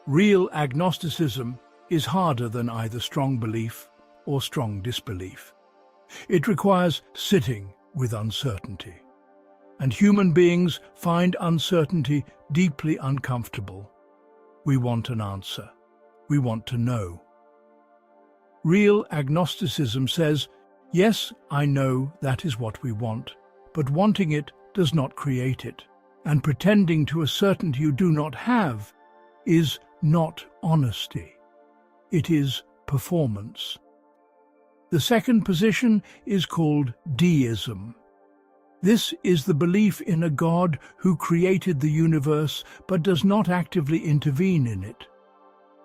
Real agnosticism is harder than either strong belief or strong disbelief. It requires sitting with uncertainty. And human beings find uncertainty deeply uncomfortable. We want an answer. We want to know. Real agnosticism says, yes, I know that is what we want, but wanting it does not create it, and pretending to a certainty you do not have is not honesty. It is performance. The second position is called deism. This is the belief in a God who created the universe but does not actively intervene in it.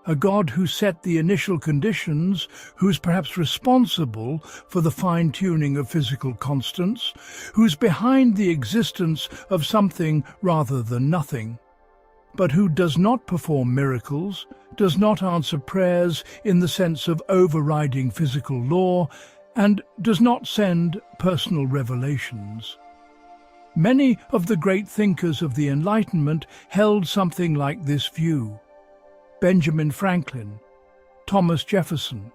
A God who set the initial conditions, who is perhaps responsible for the fine-tuning of physical constants, who is behind the existence of something rather than nothing, but who does not perform miracles, does not answer prayers in the sense of overriding physical law, and does not send personal revelations. Many of the great thinkers of the Enlightenment held something like this view: Benjamin Franklin, Thomas Jefferson.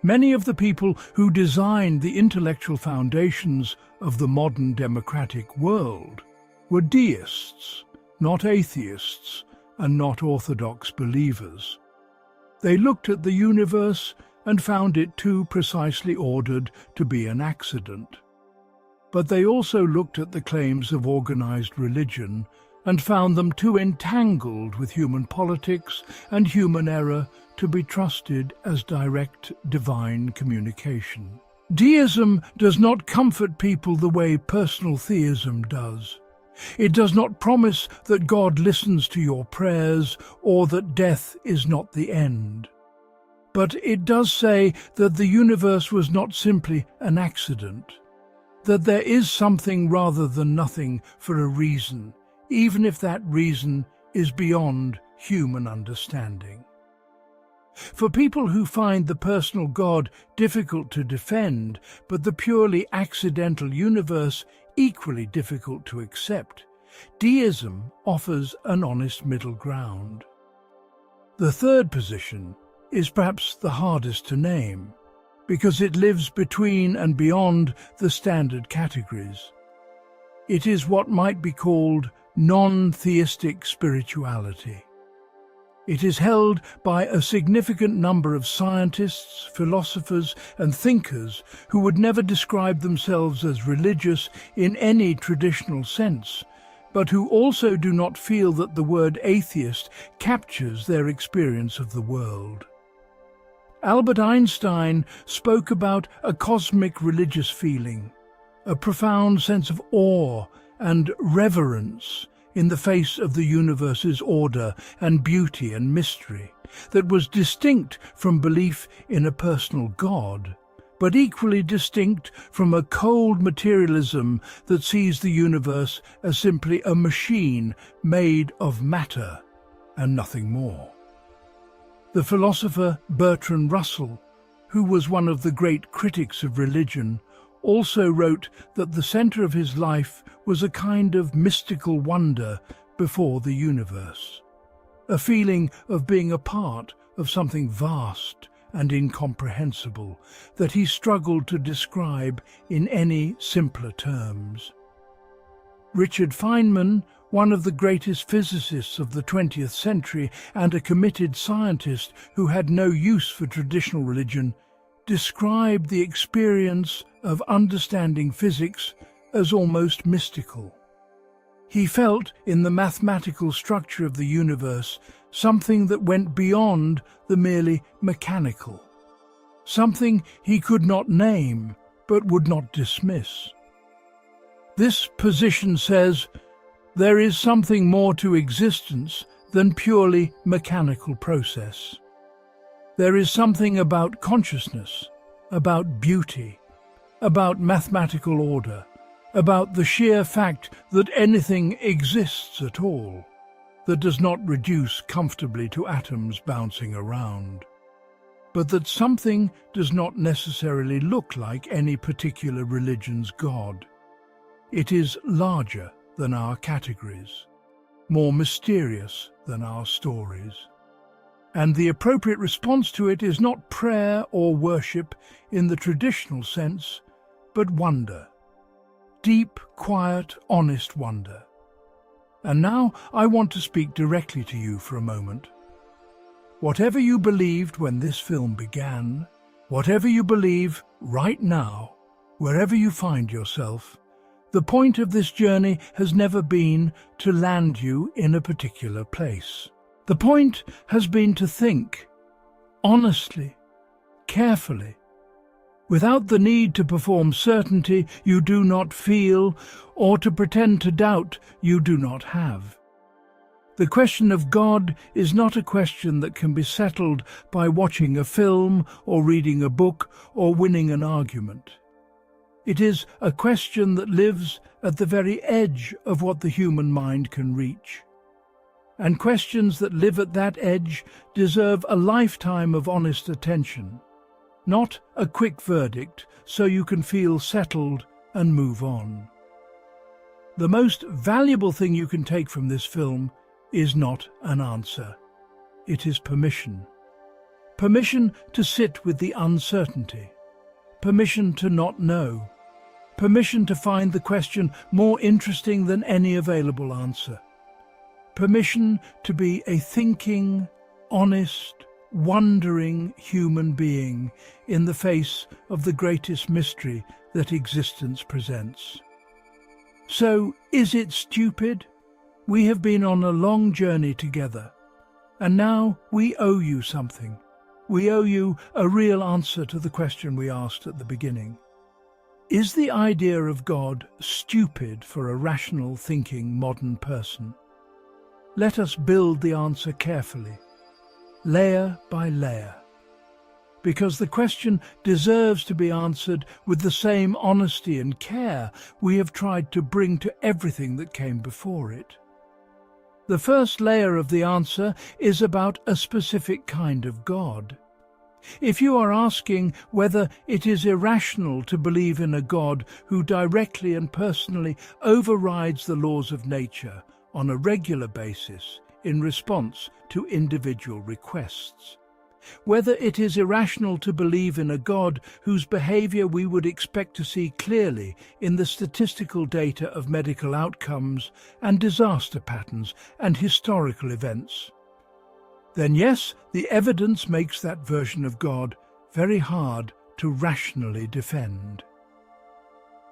Many of the people who designed the intellectual foundations of the modern democratic world were deists, not atheists, and not orthodox believers. They looked at the universe and found it too precisely ordered to be an accident. But they also looked at the claims of organized religion and found them too entangled with human politics and human error to be trusted as direct divine communication. Deism does not comfort people the way personal theism does. It does not promise that God listens to your prayers or that death is not the end. But it does say that the universe was not simply an accident, that there is something rather than nothing for a reason, even if that reason is beyond human understanding. For people who find the personal God difficult to defend, but the purely accidental universe equally difficult to accept, deism offers an honest middle ground. The third position is perhaps the hardest to name, because it lives between and beyond the standard categories. It is what might be called non-theistic spirituality. It is held by a significant number of scientists, philosophers, and thinkers who would never describe themselves as religious in any traditional sense, but who also do not feel that the word atheist captures their experience of the world. Albert Einstein spoke about a cosmic religious feeling, a profound sense of awe and reverence in the face of the universe's order and beauty and mystery, that was distinct from belief in a personal God, but equally distinct from a cold materialism that sees the universe as simply a machine made of matter and nothing more. The philosopher Bertrand Russell, who was one of the great critics of religion, also wrote that the center of his life was a kind of mystical wonder before the universe, a feeling of being a part of something vast and incomprehensible that he struggled to describe in any simpler terms. Richard Feynman, one of the greatest physicists of the 20th century and a committed scientist who had no use for traditional religion, described the experience of understanding physics as almost mystical. He felt in the mathematical structure of the universe something that went beyond the merely mechanical, something he could not name but would not dismiss. This position says there is something more to existence than purely mechanical process. There is something about consciousness, about beauty, about mathematical order, about the sheer fact that anything exists at all, that does not reduce comfortably to atoms bouncing around, but that something does not necessarily look like any particular religion's God. It is larger than our categories, more mysterious than our stories. And the appropriate response to it is not prayer or worship in the traditional sense, but wonder. Deep, quiet, honest wonder. And now I want to speak directly to you for a moment. Whatever you believed when this film began, whatever you believe right now, wherever you find yourself, the point of this journey has never been to land you in a particular place. The point has been to think, honestly, carefully, without the need to perform certainty you do not feel or to pretend to doubt you do not have. The question of God is not a question that can be settled by watching a film or reading a book or winning an argument. It is a question that lives at the very edge of what the human mind can reach. And questions that live at that edge deserve a lifetime of honest attention, not a quick verdict so you can feel settled and move on. The most valuable thing you can take from this film is not an answer. It is permission. Permission to sit with the uncertainty. Permission to not know. Permission to find the question more interesting than any available answer. Permission to be a thinking, honest, wondering human being in the face of the greatest mystery that existence presents. So, is it stupid? We have been on a long journey together, and now we owe you something. We owe you a real answer to the question we asked at the beginning. Is the idea of God stupid for a rational, thinking, modern person? Let us build the answer carefully, layer by layer, because the question deserves to be answered with the same honesty and care we have tried to bring to everything that came before it. The first layer of the answer is about a specific kind of God. If you are asking whether it is irrational to believe in a God who directly and personally overrides the laws of nature on a regular basis in response to individual requests, whether it is irrational to believe in a God whose behavior we would expect to see clearly in the statistical data of medical outcomes and disaster patterns and historical events, then yes, the evidence makes that version of God very hard to rationally defend.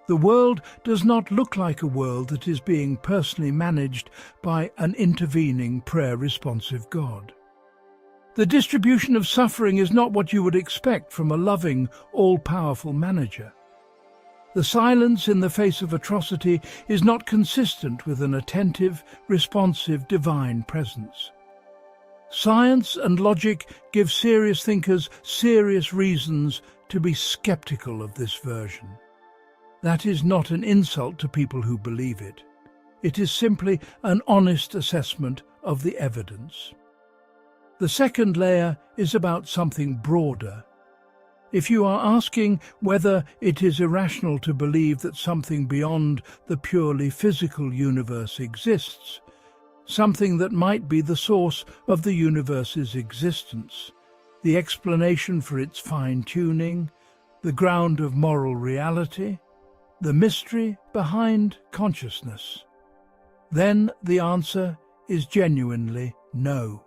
The world does not look like a world that is being personally managed by an intervening, prayer-responsive God. The distribution of suffering is not what you would expect from a loving, all-powerful manager. The silence in the face of atrocity is not consistent with an attentive, responsive, divine presence. Science and logic give serious thinkers serious reasons to be skeptical of this version. That is not an insult to people who believe it. It is simply an honest assessment of the evidence. The second layer is about something broader. If you are asking whether it is irrational to believe that something beyond the purely physical universe exists, something that might be the source of the universe's existence, the explanation for its fine-tuning, the ground of moral reality, the mystery behind consciousness, then the answer is genuinely no.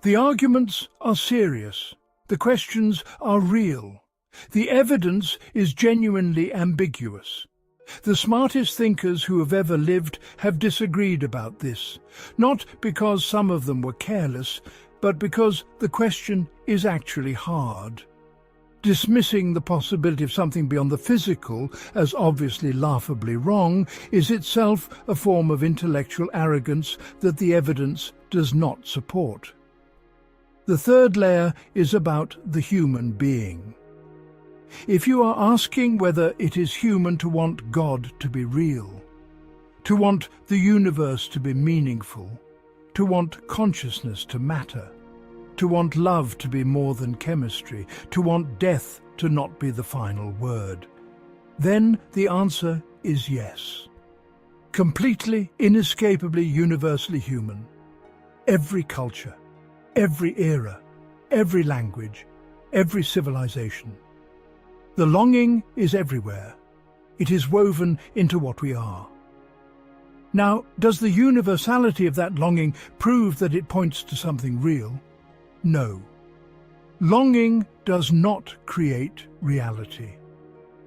The arguments are serious. The questions are real. The evidence is genuinely ambiguous. The smartest thinkers who have ever lived have disagreed about this, not because some of them were careless, but because the question is actually hard. Dismissing the possibility of something beyond the physical as obviously laughably wrong is itself a form of intellectual arrogance that the evidence does not support. The third layer is about the human being. If you are asking whether it is human to want God to be real, to want the universe to be meaningful, to want consciousness to matter, to want love to be more than chemistry, to want death to not be the final word, then the answer is yes. Completely, inescapably, universally human. Every culture, every era, every language, every civilization. The longing is everywhere. It is woven into what we are. Now, does the universality of that longing prove that it points to something real? No. Longing does not create reality.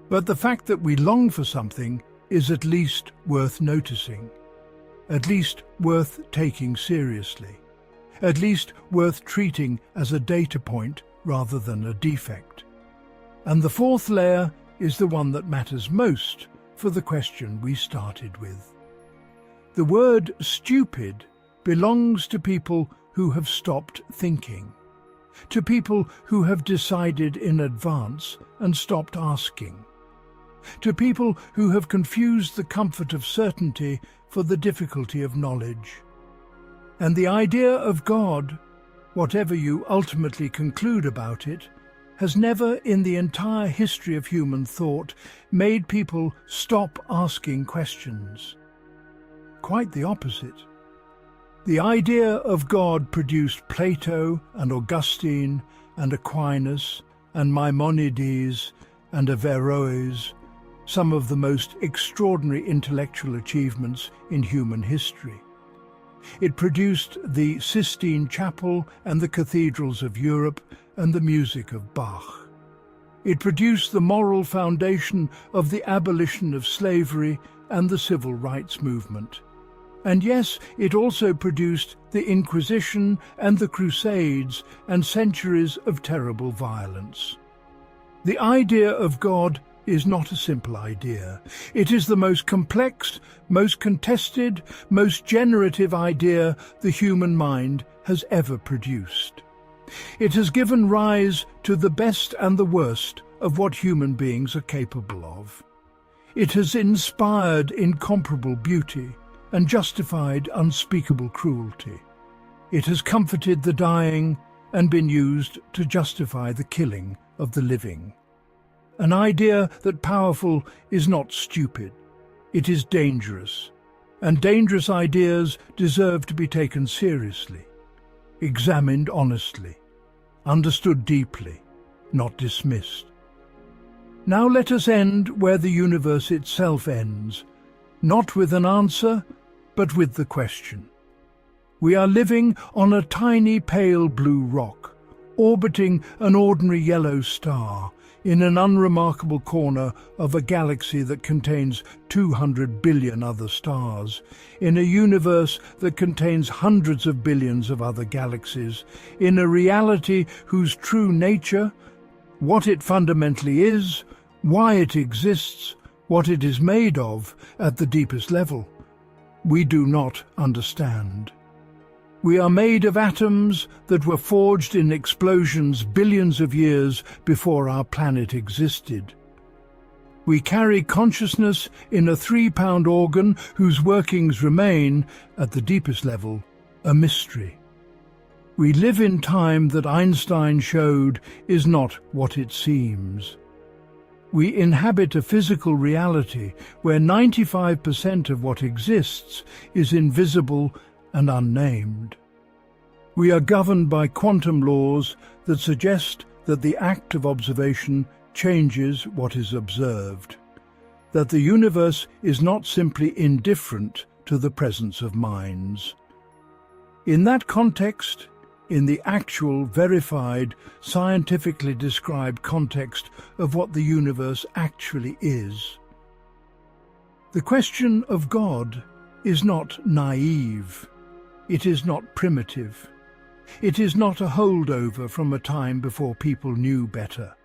But the fact that we long for something is at least worth noticing, at least worth taking seriously, at least worth treating as a data point rather than a defect. And the fourth layer is the one that matters most for the question we started with. The word stupid belongs to people who have stopped thinking, to people who have decided in advance and stopped asking, to people who have confused the comfort of certainty for the difficulty of knowledge. And the idea of God, whatever you ultimately conclude about it, has never in the entire history of human thought made people stop asking questions. Quite the opposite. The idea of God produced Plato and Augustine and Aquinas and Maimonides and Averroes, some of the most extraordinary intellectual achievements in human history. It produced the Sistine Chapel and the cathedrals of Europe and the music of Bach. It produced the moral foundation of the abolition of slavery and the civil rights movement. And yes, it also produced the Inquisition and the Crusades and centuries of terrible violence. The idea of God is not a simple idea. It is the most complex, most contested, most generative idea the human mind has ever produced. It has given rise to the best and the worst of what human beings are capable of. It has inspired incomparable beauty and justified unspeakable cruelty. It has comforted the dying and been used to justify the killing of the living. An idea that powerful is not stupid, it is dangerous, and dangerous ideas deserve to be taken seriously, examined honestly, understood deeply, not dismissed. Now let us end where the universe itself ends, not with an answer, but with the question. We are living on a tiny pale blue rock, orbiting an ordinary yellow star, in an unremarkable corner of a galaxy that contains 200 billion other stars, in a universe that contains hundreds of billions of other galaxies, in a reality whose true nature, what it fundamentally is, why it exists, what it is made of at the deepest level, we do not understand. We are made of atoms that were forged in explosions billions of years before our planet existed. We carry consciousness in a 3-pound organ whose workings remain, at the deepest level, a mystery. We live in time that Einstein showed is not what it seems. We inhabit a physical reality where 95% of what exists is invisible and unnamed. We are governed by quantum laws that suggest that the act of observation changes what is observed, that the universe is not simply indifferent to the presence of minds. In that context, in the actual, verified, scientifically described context of what the universe actually is, the question of God is not naive. It is not primitive. It is not a holdover from a time before people knew better.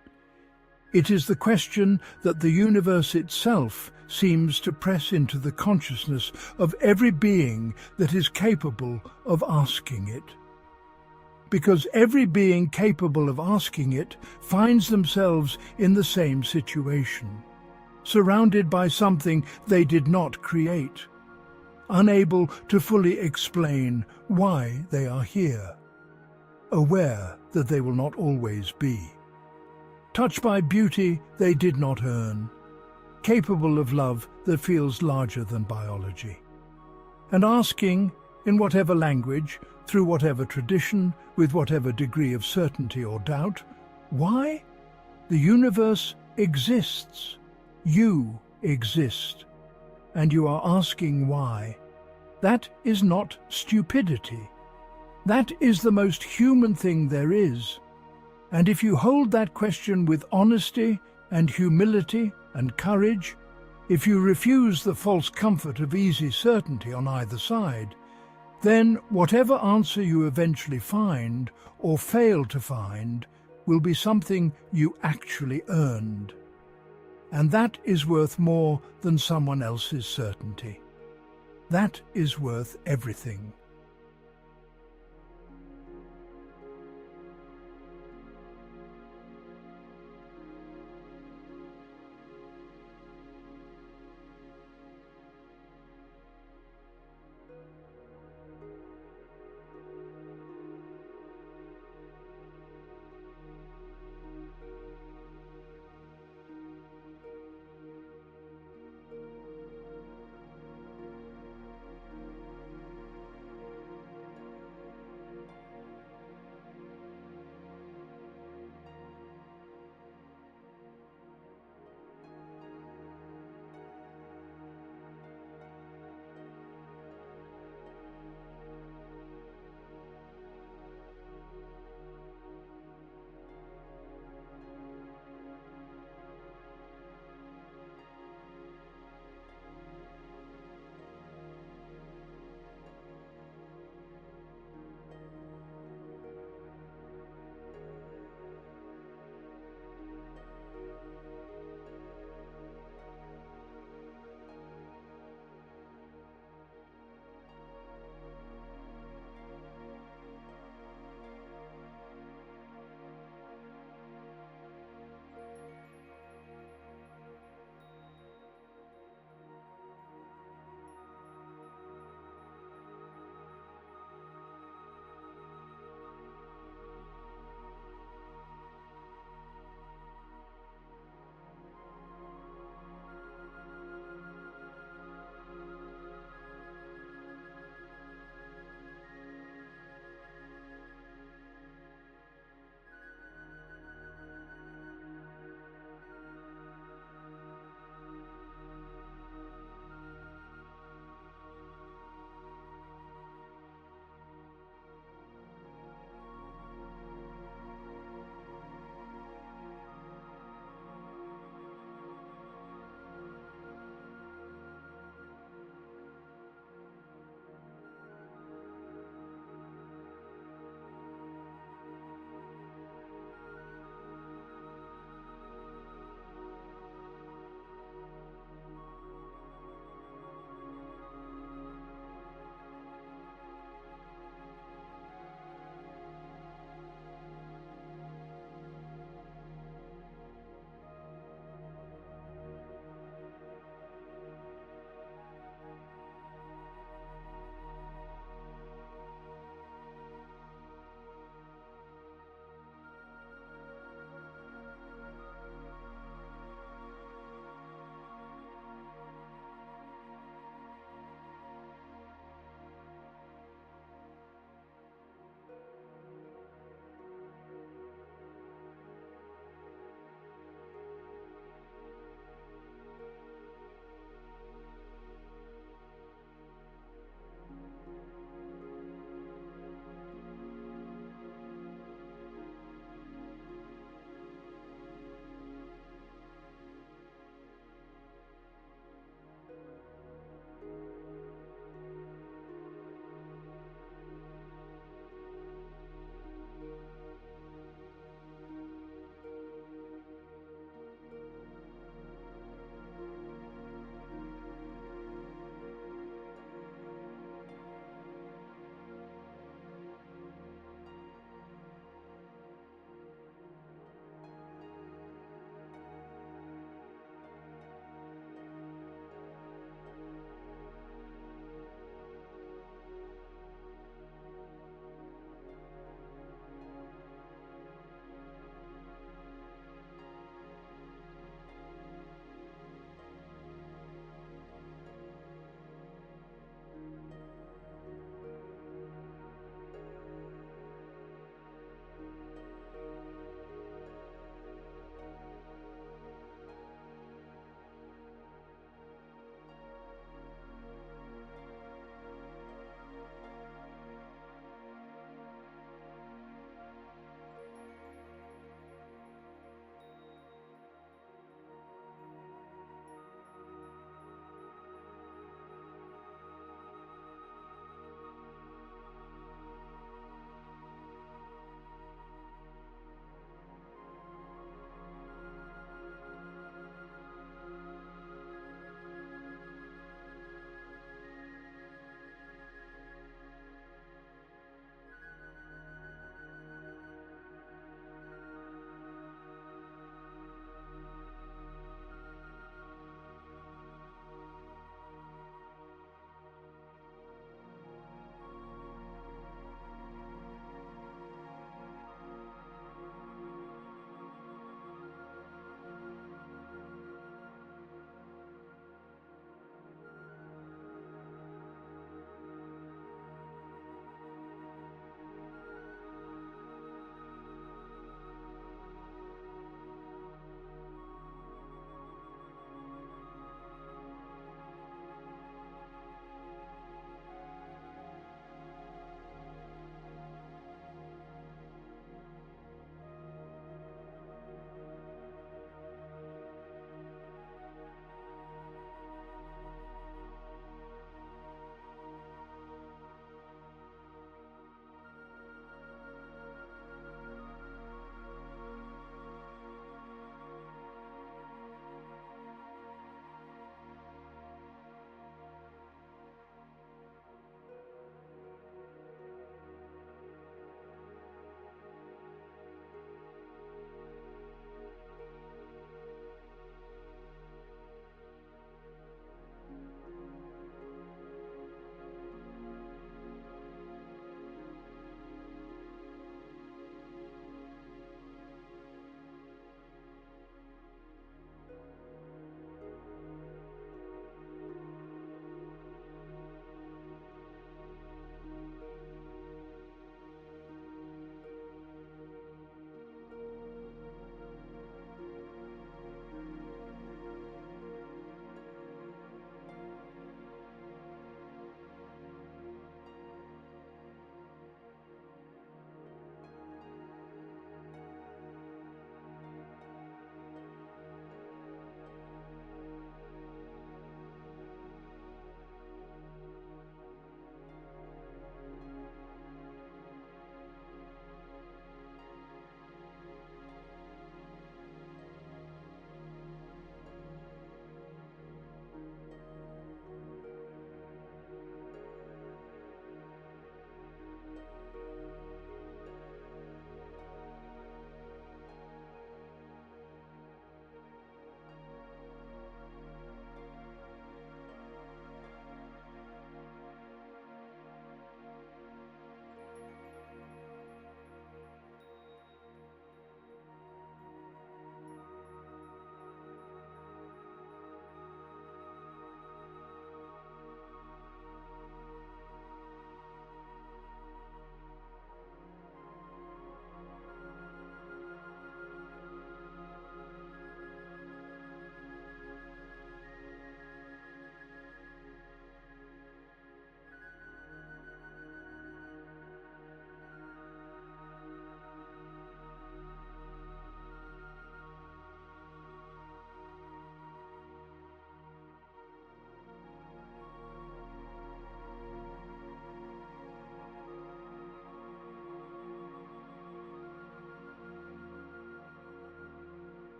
It is the question that the universe itself seems to press into the consciousness of every being that is capable of asking it. Because every being capable of asking it finds themselves in the same situation, surrounded by something they did not create, unable to fully explain why they are here, aware that they will not always be, touched by beauty they did not earn, capable of love that feels larger than biology, and asking, in whatever language, through whatever tradition, with whatever degree of certainty or doubt, why? The universe exists. You exist. And you are asking why. That is not stupidity. That is the most human thing there is. And if you hold that question with honesty and humility and courage, if you refuse the false comfort of easy certainty on either side, then whatever answer you eventually find or fail to find will be something you actually earned. And that is worth more than someone else's certainty. That is worth everything.